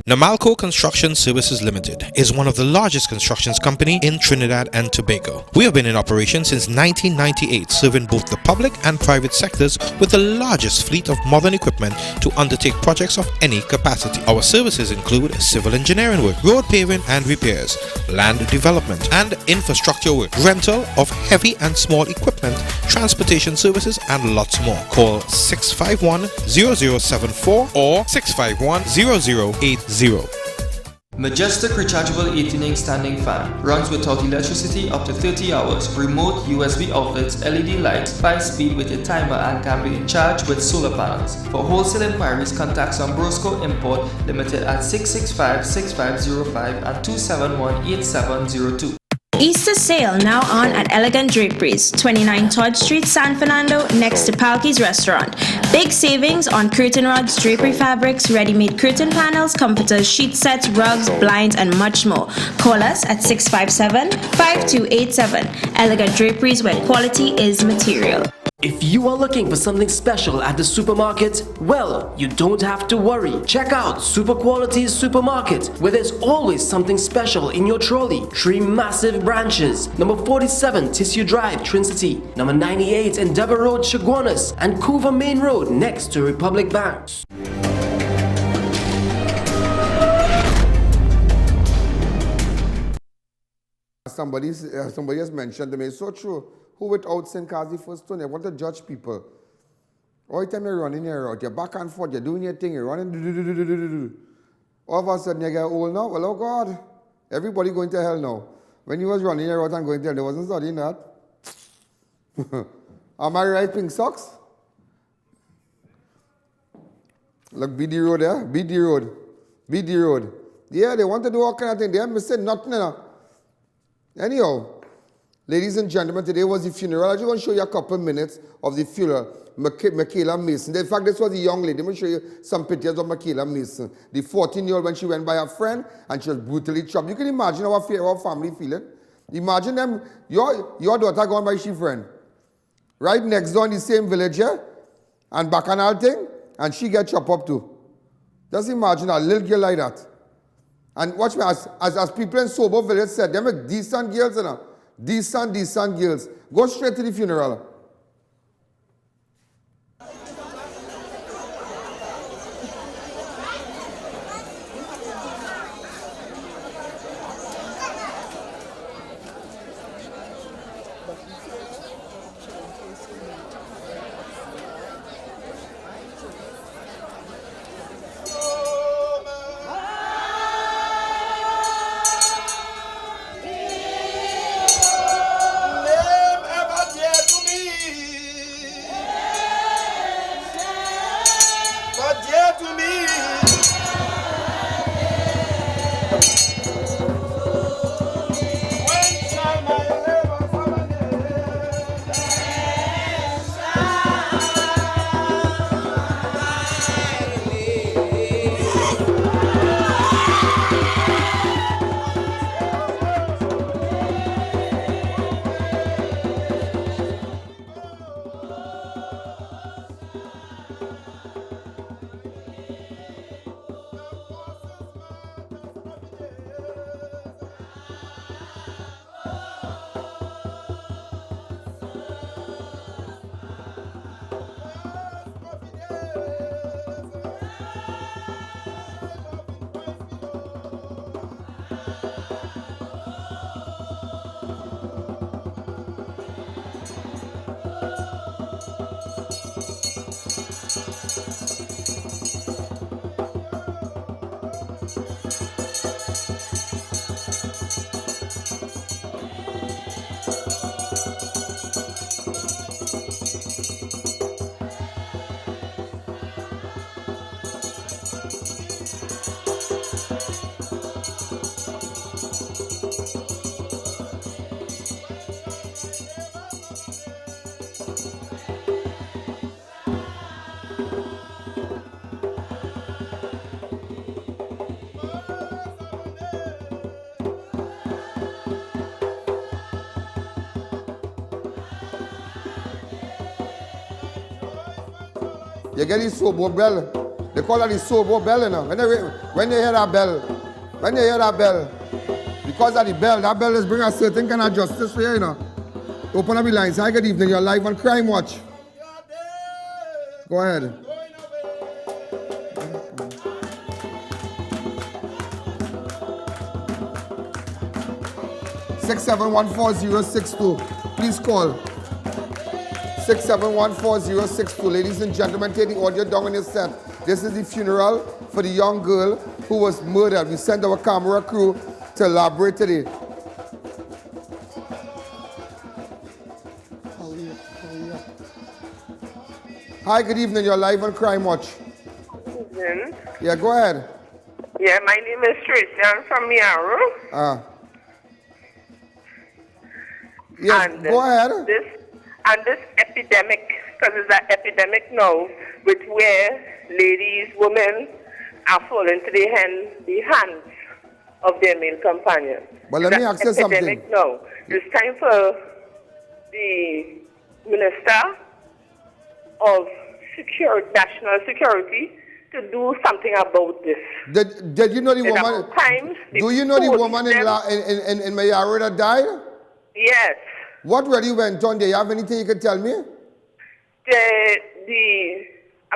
Namalco Construction Services Limited is one of the largest constructions company in Trinidad and Tobago. We have been in operation since 1998, serving both the public and private sectors with the largest fleet of modern equipment to undertake projects of any capacity. Our services include civil engineering work, road paving and repairs, land development and infrastructure work, rental of heavy and small equipment, transportation services and lots more. Call 651-0074 or 651-0080. Majestic rechargeable 18-inch standing fan runs without electricity up to 30 hours, remote USB outlets, LED lights, 5-speed with a timer, and can be charged with solar panels. For wholesale inquiries, contact Ambrosco Import Limited at 665-6505 and 271-8702. Easter sale now on at Elegant Draperies, 29 Todd Street, San Fernando, next to Palky's Restaurant. Big savings on curtain rods, drapery fabrics, ready-made curtain panels, comforters, sheet sets, rugs, blinds, and much more. Call us at 657-5287. Elegant Draperies, where quality is material. If you are looking for something special at the supermarket, well, you don't have to worry. Check out Super Quality's Supermarket, where there's always something special in your trolley. 3 massive branches: number 47 Tissue Drive, Trinity; number 98 Endeavour Road, Chaguanas; and Couva Main Road, next to Republic Bank. Somebody has mentioned to me, it's so true. Who without sin cause the first stone? You want to judge people. All the time you're running your route, you're back and forth, you're doing your thing, you're running. All of a sudden you get old now. Well, oh God, everybody going to hell now. When you was running your route and going to hell, they wasn't studying that. Am I right, Pink Socks? Look, BD Road there, BD Road, BD Road. Yeah, they want to do all kind of things. They haven't missed nothing. Anyhow, ladies and gentlemen, today was the funeral. I'm just going to show you a couple minutes of the funeral. Michaela Mason. In fact, this was a young lady. Let me show you some pictures of Michaela Mason. The 14-year-old when she went by her friend and she was brutally chopped. You can imagine how our family feeling. Imagine them, your daughter gone by she friend. Right next door in the same village here, and bacchanal thing, and she get chopped up too. Just imagine a little girl like that. And watch me, as people in sober village said, they make decent girls, you know. Decent girls. Go straight to the funeral. You get the sobo bell. They call it the sobo bell, you know. When you hear that bell, because of the bell, that bell is bringing a certain kind of justice for you, you know. Open up the lines. Hi, good evening. You're live on Crime Watch. Go ahead. (6714062). Please call 6714062. Ladies and gentlemen, take the audio down on your set. This is the funeral for the young girl who was murdered. We sent our camera crew to elaborate today. Hi, good evening. You're live on Crime Watch. Good evening. Yeah, go ahead. Yeah, my name is Tracy. I'm from MAYARO. Yes, go ahead. This epidemic, because it's an epidemic now, with where ladies, women are falling to the hands of their male companions. But let me ask you something. Now. It's time for the Minister of National Security to do something about this. Did you know the woman? Do you know the woman in MAYARO that died? Yes. What really went on there? You have anything you can tell me? I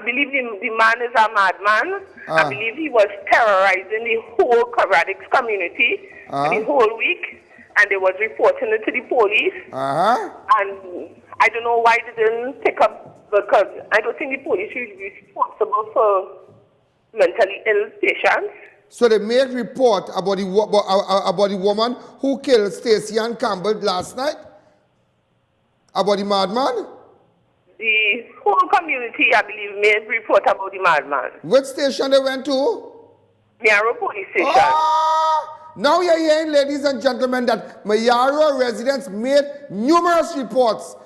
believe the man is a madman. I believe he was terrorizing the whole RADIX community the whole week, and they was reporting it to the police. And I don't know why they didn't pick up, because I don't think the police should be responsible for mentally ill patients. So they made report about the woman who killed Stacey and Campbell last night? About the madman? The whole community, I believe, made report about the madman. Which station they went to? MAYARO police station. Now you're hearing, ladies and gentlemen, that MAYARO residents made numerous reports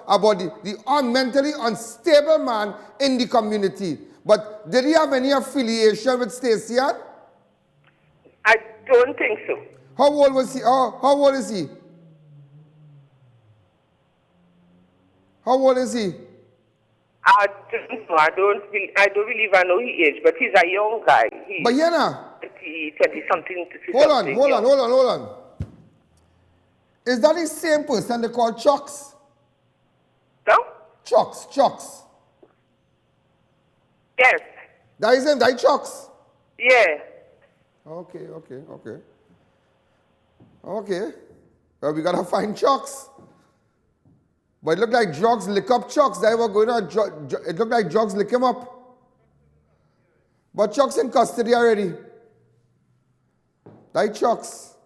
about the mentally unstable man in the community. But did he have any affiliation with Stacey? I don't think so. How old was he? How old is he? How old is he? I don't know. I don't believe I know his age, but he's a young guy. But yeah, nah. 20-something to 50. Hold on. Is that the same person they call Chucks? No? Chucks. Yes. That is him, that is Chucks? Yeah. Okay. Well, we gotta find Chucks. But it looked like drugs lick up Chucks. They were going on. It looked like drugs lick him up. But Chucks in custody already. That is Chucks.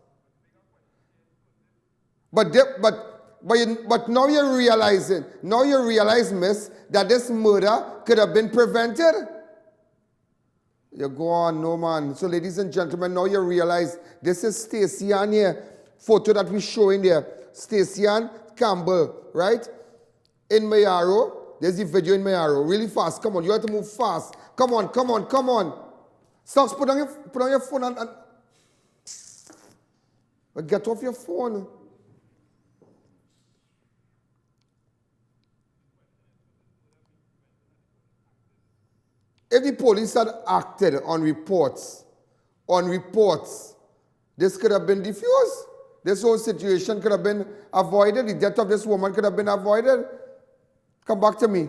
But now you're realizing, miss, that this murder could have been prevented. You go on, no man. So ladies and gentlemen, now you realize this is Stacey Ann here. Photo that we're showing there. Stacey Ann Campbell, right? In MAYARO. There's the video in MAYARO. Really fast. Come on, you have to move fast. Come on. Stocks, put on your phone and get off your phone. If the police had acted on reports, this could have been diffused. This whole situation could have been avoided. The death of this woman could have been avoided. Come back to me.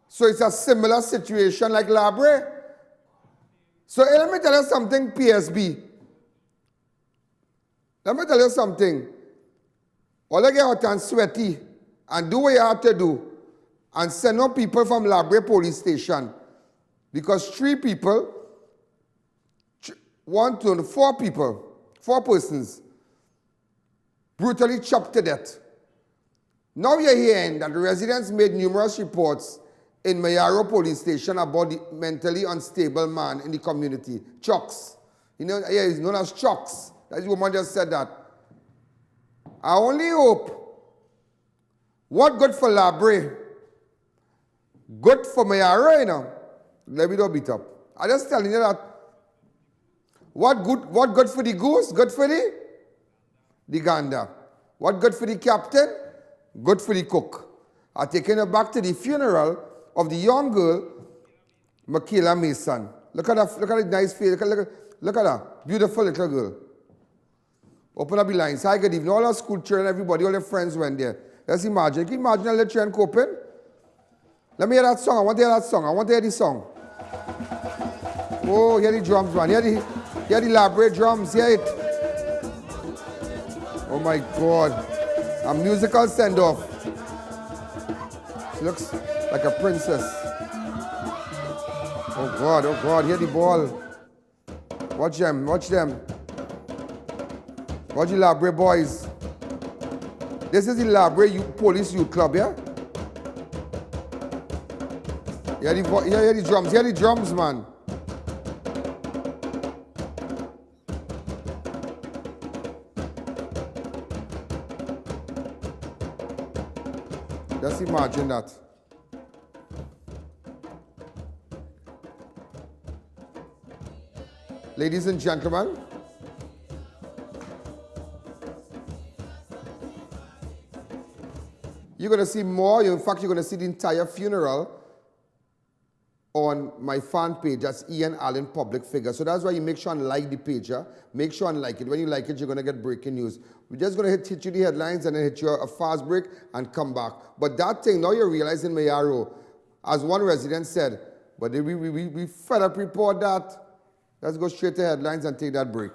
So it's a similar situation like Labre. So let me tell you something, PSB. Let me tell you something. All I get out and sweaty and do what you have to do and send out people from Labre police station. Because 4 persons, brutally chopped to death. Now you're hearing that the residents made numerous reports in MAYARO police station about the mentally unstable man in the community, Chucks. You know, yeah, he's known as Chucks. That woman just said that. I only hope, what good for Labre, good for MAYARO, you know. Let me don't beat up. I'm just telling you that. What good for the goose? Good for the gander. What good for the captain? Good for the cook. I'm taking her back to the funeral of the young girl, Michaela Mason. Look at that nice face. Look at that. Beautiful little girl. Open up the lines. Hi, good evening. All our school children, everybody, all their friends went there. Let's imagine. Can you imagine a little children coping? Let me hear that song. I want to hear that song. I want to hear the song. Oh, hear the drums, man. Hear the elaborate drums. Hear it. Oh, my God. A musical send-off. She looks like a princess. Oh, God. Hear the ball. Watch them. Watch the elaborate boys. This is the elaborate police youth club, yeah? Hear the drums. Hear the drums, man. Just imagine that. Ladies and gentlemen, you're going to see more. In fact, you're going to see the entire funeral on my fan page. That's I.A.N. Public Figure. So that's why you make sure and like the page. Huh? Make sure and like it. When you like it, you're going to get breaking news. We're just going to hit you the headlines and then hit you a fast break and come back. But that thing, now you're realizing, MAYARO, as one resident said, but we fed up report that. Let's go straight to headlines and take that break.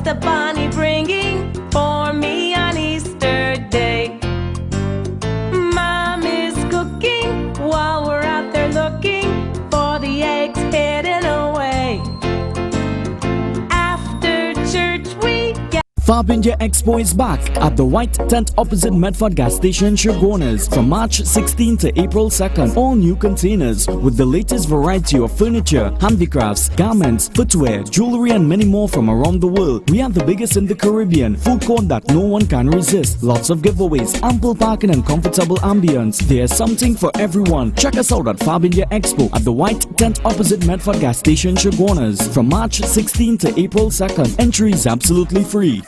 the bunny bringing for me on Easter Day? Mom is cooking while we're out there looking for the eggs hidden away. After church we get Farbinja Expo is back at the White Tent opposite Medford gas station, Sugargones, from March 16 to April 2nd. All new containers with the latest variety of furniture, handicrafts, garments, footwear, jewelry and many more from around the world. We are the biggest in the Caribbean, food court that no one can resist. Lots of giveaways, ample parking and comfortable ambience. There's something for everyone. Check us out at Farbinja Expo at the White Tent opposite Medford gas station, Sugargones, from March 16 to April 2nd. Entry is absolutely free.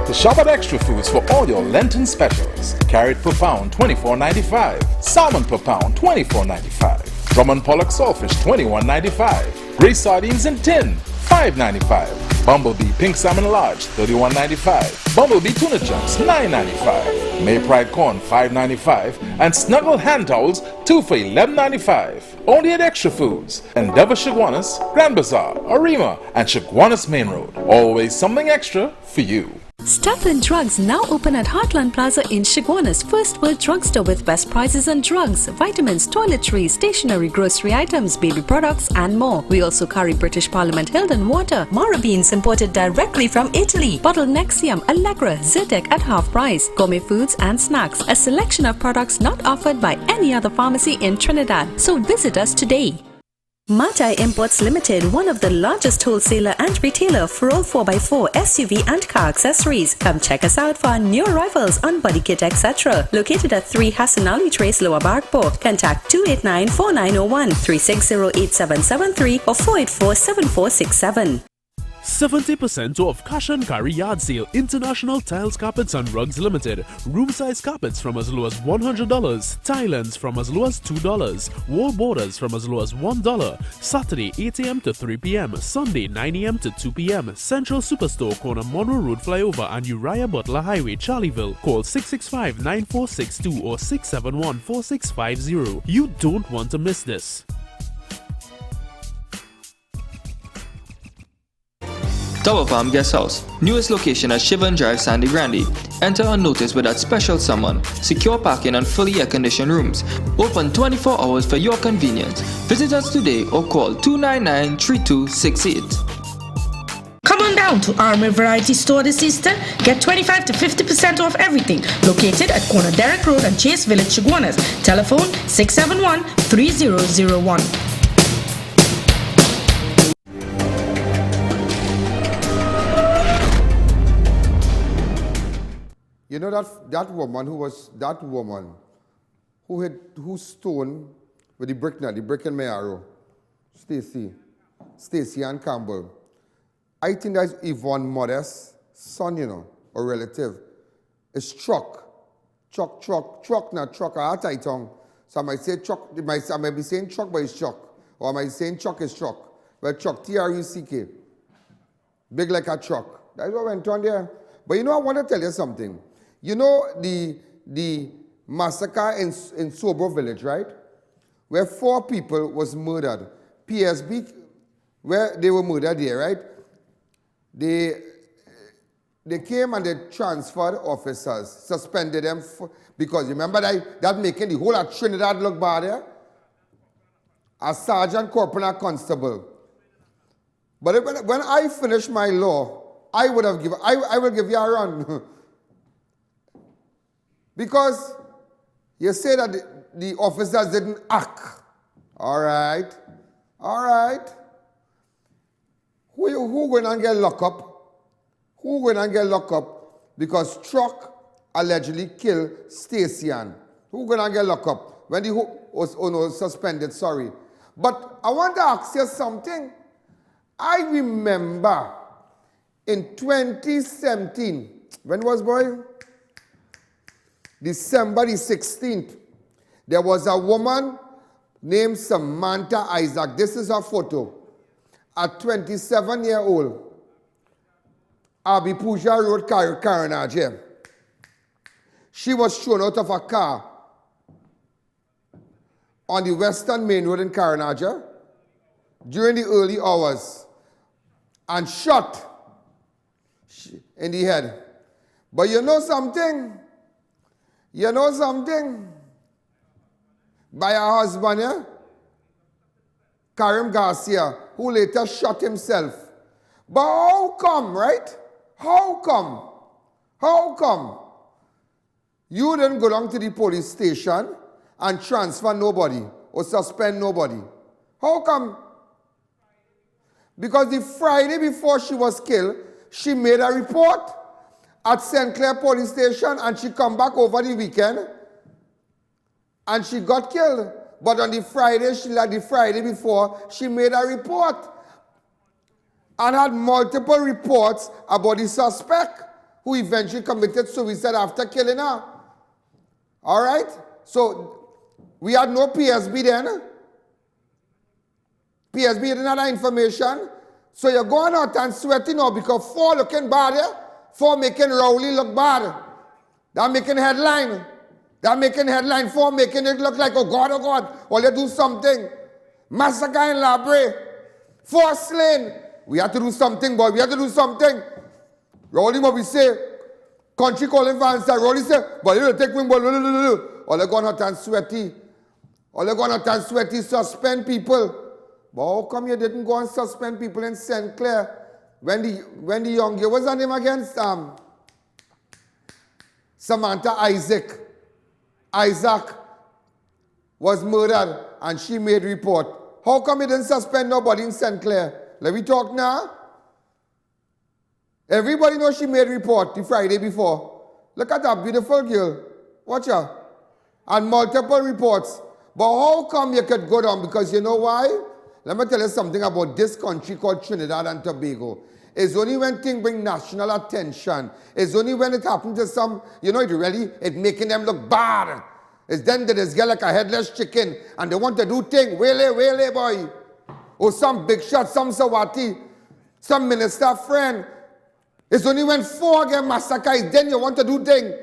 To shop at Extra Foods for all your Lenten specials. Carrot per pound, $24.95. Salmon per pound, $24.95. Drum and pollock saltfish, $21.95. Gray sardines in tin, $5.95. Bumblebee pink salmon large, $31.95. Bumblebee tuna chunks, $9.95. May Pride corn, $5.95. And Snuggle hand towels, 2 for $11.95. Only at Extra Foods. Endeavour Chaguanas, Grand Bazaar, Arima, and Chaguanas Main Road. Always something extra for you. Step-in Drugs now open at Heartland Plaza in Shigwanas, First World Drugstore with best prices on drugs, vitamins, toiletries, stationery, grocery items, baby products and more. We also carry British Parliament Hilden water, Mara beans imported directly from Italy, bottled Nexium, Allegra, Zyrtec at half price, gourmet foods and snacks, a selection of products not offered by any other pharmacy in Trinidad. So visit us today. Matai Imports Limited, one of the largest wholesaler and retailer for all 4x4 SUV and car accessories. Come check us out for our new arrivals on body kit etc. Located at 3 Hassan Ali Trace, Lower Barkpore. Contact 289-4901, 360-8773 or 484-7467. 70% off Cash and Carry Yard Sale. International Tiles, Carpets and Rugs Limited. Room size carpets from as low as $100. Tilings from as low as $2. Wall borders from as low as $1. Saturday 8 a.m. to 3 p.m. Sunday 9 a.m. to 2 p.m. Central Superstore, corner Monroe Road Flyover and Uriah Butler Highway, Charlieville. Call 665-9462 or 671-4650. You don't want to miss this. Tower Farm Guest House. Newest location at Shivan Drive, Sandy Grande. Enter unnoticed with that special someone. Secure parking and fully air-conditioned rooms. Open 24 hours for your convenience. Visit us today or call 299-3268. Come on down to Armour Variety Store this Easter. Get 25 to 50% off everything. Located at corner Derrick Road and Chase Village, Shigwanas. Telephone 671-3001. You know that woman who stoned with the brick in MAYARO, STACY and Campbell. I think that's YVONNE Modeste's son, you know, or relative. It's truck, not truck. I have tongue. So I might say truck. I might be saying truck, but it's truck. Or I might be saying truck is truck. Well, truck, T-R-U-C-K. Big like a truck. That's what went on there. But you know, I want to tell you something. You know the massacre in Sobo village, right? Where 4 people was murdered. PSB, where they were murdered there, right? They came and they transferred officers, suspended them, because remember that making the whole of Trinidad look bad there? A sergeant, corporal, and constable. But when I finish my law, I will give you a run. Because you say that the officers didn't act. All right. Who going to get locked up? Who going to get locked up? Because truck allegedly killed STACY. Who going to get locked up? When the was suspended, sorry. But I want to ask you something. I remember in 2017, when was boy? December the 16th, there was a woman named Samantha Isaac. This is her photo. A 27-year-old. Abipuja Road, Caranaje. She was thrown out of a car on the Western Main Road in Caranaje during the early hours and shot in the head. But you know something? You know something? By her husband, yeah? Karim Garcia, who later shot himself. But how come, right? How come you didn't go down to the police station and transfer nobody or suspend nobody? How come? Because the Friday before she was killed, she made a report at St. Clair police station and she come back over the weekend and she got killed. But on the Friday, the Friday before, she made a report and had multiple reports about the suspect who eventually committed suicide after killing her. All right? So we had no PSB then. PSB didn't have that information. So you're going out and sweating now because 4 looking bad here. 4 making Rowley look bad. That making headline. 4 making it look like, oh God, or they do something. Massacre in Labre. 4 slain. We have to do something, boy. We have to do something. Rowley must be say, Country calling for answer. Rolly say, but you don't take wing ball. All they gone out and sweaty. All they gone out and sweaty suspend people. But how come you didn't go and suspend people in St. Clair when the young girl, what's her name again? Samantha Isaac was murdered and she made report. How come you didn't suspend nobody in St. Clair? Let me talk now. Everybody knows she made report the Friday before. Look at that beautiful girl. Watch her. And multiple reports. But how come you could go down? Because you know why? Let me tell you something about this country called Trinidad and Tobago. It's only when things bring national attention. It's only when it happens to some, you know, it making them look bad. It's then that they get like a headless chicken and they want to do things. Wele, boy. Or some big shot, some Sawati, some minister friend. It's only when 4 get massacred, then you want to do things.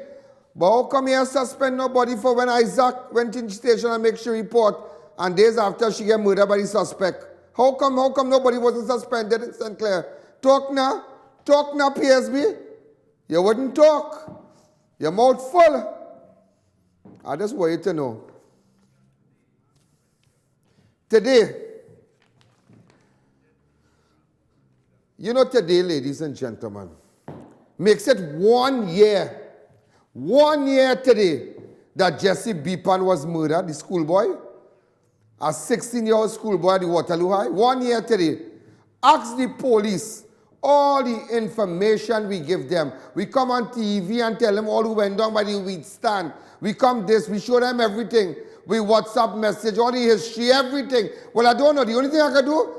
But how come you suspend nobody for when Isaac went in the station and make sure report and days after she get murdered by the suspect? How come nobody wasn't suspended in St. Clair? Talk now, PSB. You wouldn't talk. Your mouth full. I just want you to know. Today, you know today, ladies and gentlemen, makes it 1 year. 1 year today that Jesse Beepan was murdered, the schoolboy. A 16-year-old schoolboy at the Waterloo High. 1 year today. Ask the police all the information we give them. We come on TV and tell them all who went down by the weed stand. We come this, we show them everything. We WhatsApp message, all the history, everything. Well, I don't know. The only thing I can do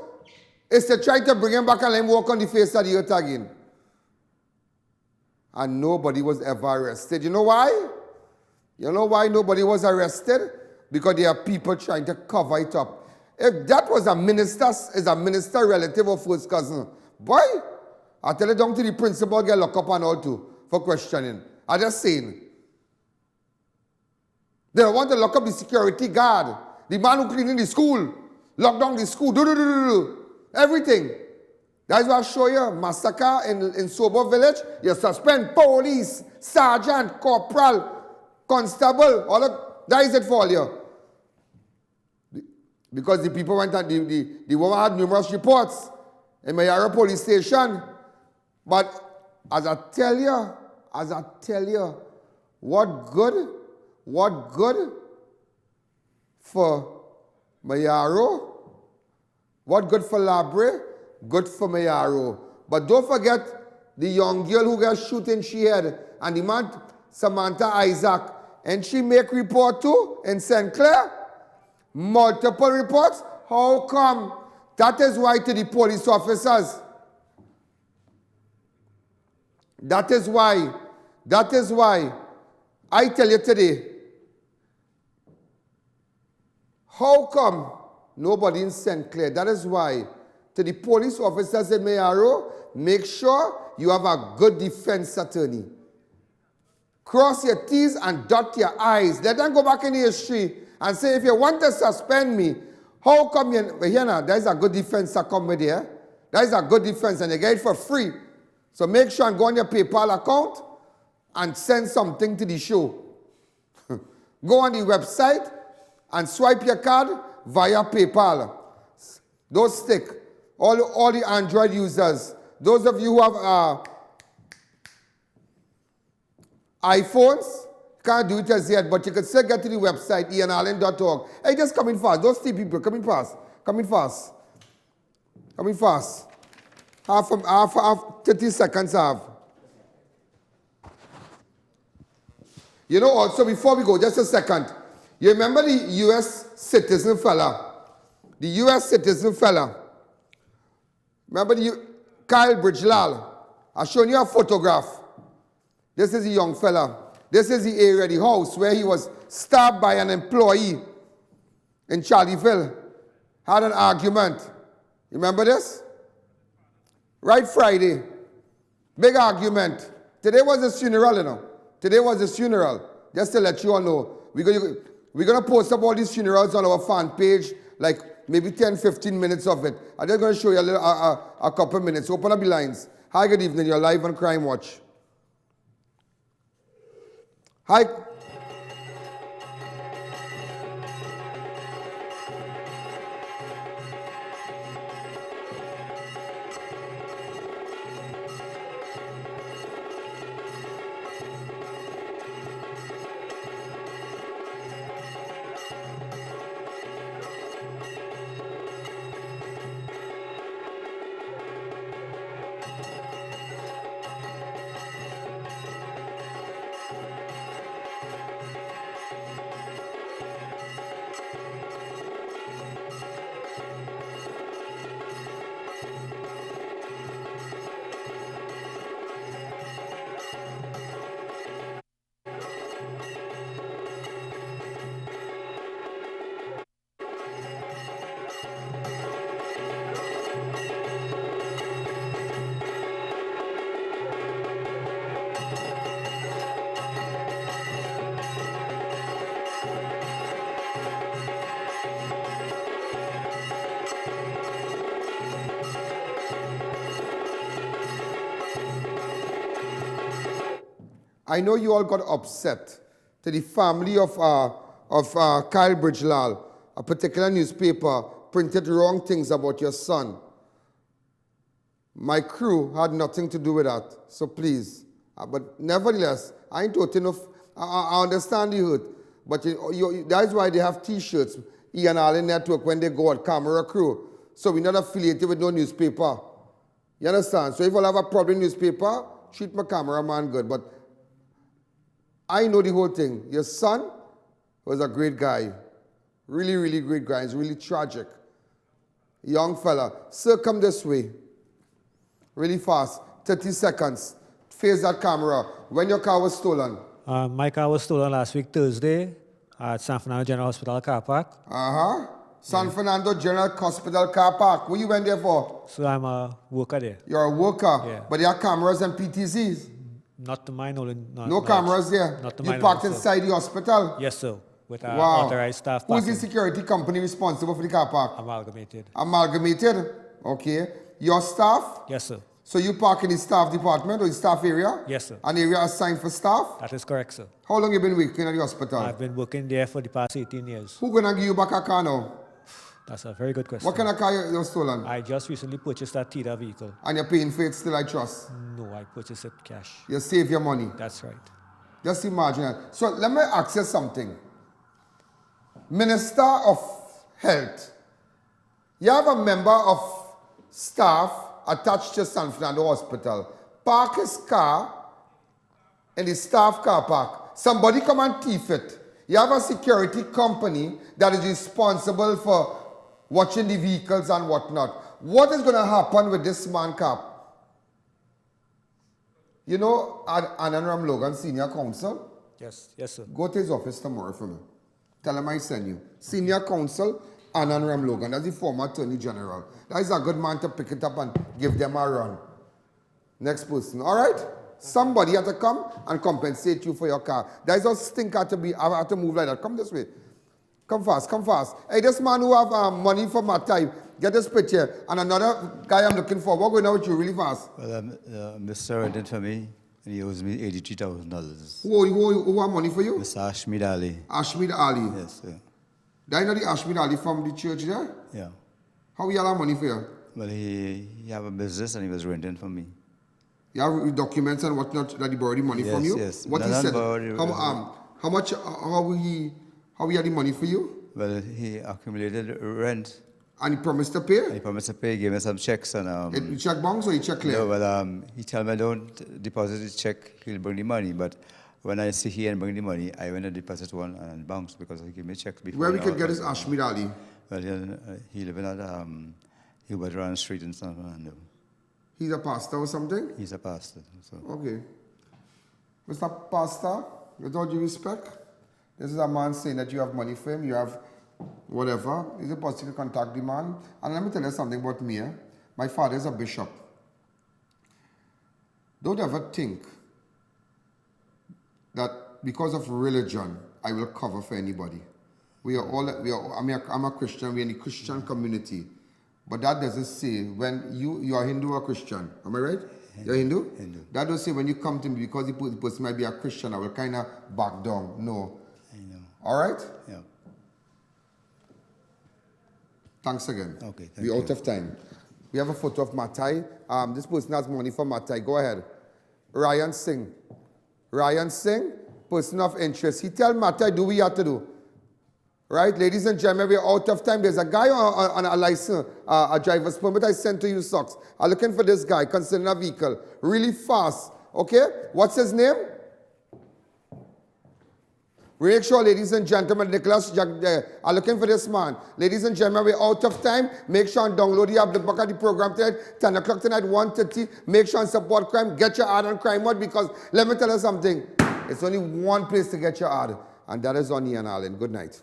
is to try to bring him back and let him walk on the face of the earth again. And nobody was ever arrested. You know why? You know why nobody was arrested? Because there are people trying to cover it up. If that was a minister relative or first cousin, boy, I tell it down to the principal, get locked up and all too for questioning. I just saying. They don't want to lock up the security guard, the man who cleaning the school, lock down the school, everything. That's why I show you massacre in Sober Village. You suspend police, sergeant, corporal, constable, all of that is it for all you. Because the people went and the woman had numerous reports in Mayaro police station. But as I tell you, what good for Mayaro? What good for Labre? Good for Mayaro. But don't forget the young girl who got shot in she head and the man Samantha Isaac. And she make report too in St. Clair. Multiple reports. How come? That is why to the police officers. That is why I tell you today, how come nobody in St. Clair? That is why to the police officers in Mayaro, make sure you have a good defense attorney. Cross your T's and dot your I's. Let them go back in the history and say, if you want to suspend me, how come you... But here now, there is a good defense that come with you. There is a good defense and you get it for free. So make sure and go on your PayPal account and send something to the show. Go on the website and swipe your card via PayPal. Don't stick. All the Android users, those of you who have iPhones, can't do it as yet, but you can still get to the website, ianallen.org. Hey, just coming fast. Those three people, coming fast. Coming fast. Coming fast. Half 30 seconds half. You know, also, before we go, just a second. You remember the U.S. citizen fella? The U.S. citizen fella. Remember Kyle Bridgelal? I've shown you a photograph. This is a young fella. This is the area, the house, where he was stabbed by an employee in Charlieville. Had an argument. You remember this? Right Friday. Big argument. Today was a funeral, you know. Today was a funeral. Just to let you all know. We're going to post up all these funerals on our fan page, like maybe 10, 15 minutes of it. I'm just going to show you a couple minutes. Open up the lines. Hi, good evening. You're live on Crime Watch. Hi. I know you all got upset to the family of Kyle Bridgelal. A particular newspaper printed wrong things about your son. My crew had nothing to do with that, so please. But nevertheless, I ain't told enough. I understand the hurt, but that's why they have T-shirts, I.A.N Network, when they go at camera crew. So we're not affiliated with no newspaper. You understand? So if you have a problem newspaper, treat my cameraman good. But I know the whole thing. Your son was a great guy. Really, really great guy. It's really tragic. Young fella. Sir, come this way. Really fast. 30 seconds. Face that camera. When your car was stolen? My car was stolen last week, Thursday, at San Fernando General Hospital car park. San Fernando General Hospital car park. What you went there for? So I'm a worker there. You're a worker? Yeah. But there are cameras and PTCs? Not to my knowledge. No cameras there? Not to you my parked knowledge, inside the hospital? Yes, sir. With authorized staff. Who's the security company responsible for the car park? Amalgamated. Amalgamated? Okay. Your staff? Yes, sir. So you park in the staff department or the staff area? Yes, sir. An area assigned for staff? That is correct, sir. How long have you been working at the hospital? I've been working there for the past 18 years. Who's going to give you back a car now? That's a very good question. What kind of car you stolen? I just recently purchased that Tida vehicle. And you're paying for it still, I trust? No, I purchased it cash. You save your money? That's right. Just imagine it. So let me ask you something. Minister of Health, you have a member of staff attached to San Fernando Hospital, park his car in the staff car park. Somebody come and thief it. You have a security company that is responsible for watching the vehicles and whatnot. What is going to happen with this man cap? You know Anand Logan, Senior Counsel? Yes, yes, sir. Go to his office tomorrow for me. Tell him I send you. Senior Counsel, Anand Logan. That's the former Attorney General. That is a good man to pick it up and give them a run. Next person. All right? Somebody had to come and compensate you for your car. That is a stink had to be. I had to move like that. Come this way. Come fast, come fast. Hey, this man who have money for my time, get this picture. And another guy I'm looking for. What going on with you really fast? Well, Mr. rented for me, and he owes me $83,000. Who have money for you? Mr. Ashmid Ali. Ashmid Ali? Yes, sir. Do you know the Ashmid Ali from the church there? Yeah. How he have money for you? Well, he have a business and he was renting for me. You have documents and whatnot that he borrowed the money from you? Yes, what he said? How much? How he had the money for you? Well, he accumulated rent. And he promised to pay? And he promised to pay. He gave me some checks and. He check bounce or he check clear? No, well, he told me don't deposit his check. He'll bring the money, but when I see he and bring the money, I went and deposit one and bounce because he gave me checks before. Where we could get this Ashmid Ali? Well, he living at Hubert Street in San Fernando. He's a pastor or something? He's a pastor. So. Okay. Mr. Pastor, with all due respect, this is a man saying that you have money for him, you have whatever. Is it possible to contact the man? And let me tell you something about me. My father is a bishop. Don't ever think that because of religion, I will cover for anybody. I'm a Christian, we're in the Christian community. But that doesn't say when you are Hindu or Christian. Am I right? You're Hindu? Hindu. That don't say when you come to me because the person might be a Christian, I will kind of back down. No. I know. All right? Yeah. Thanks again. Okay. We're out of time. We have a photo of Matai. This person has money for Matai. Go ahead. Ryan Singh. Ryan Singh, person of interest. He tell Matai do what he have to do. Right, ladies and gentlemen, we're out of time. There's a guy on a license, a driver's permit I sent to you, Socks. I'm looking for this guy, concerning a vehicle. Really fast, okay? What's his name? Make sure, ladies and gentlemen, Nicholas, I'm looking for this man. Ladies and gentlemen, we're out of time. Make sure and download the app, the back of the program tonight, 10 o'clock tonight, 1:30. Make sure and support crime. Get your ad on Crime Watch because let me tell you something. It's only one place to get your ad, and that is on I.A.N. Good night.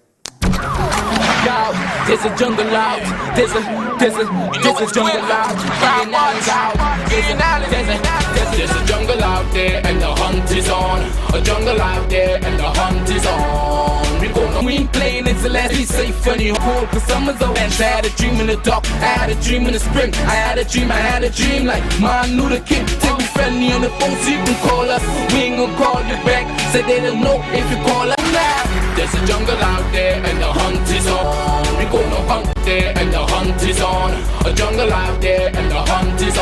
There's a jungle out. There's a jungle out. There's a jungle out there and the hunt is on. A jungle out there and the hunt is on. We ain't playing it till last be safe when you cold. Cause summer's over. I had a dream in the dark. I had a dream in the spring. I had a dream like Martin Luther King. Till we friendly on the phone so you can call us. We ain't gonna call you back. Say they don't know if you call us now. There's a jungle out there and the hunt is on. We gonna hunt there and the hunt is on. A jungle out there and the hunt is on.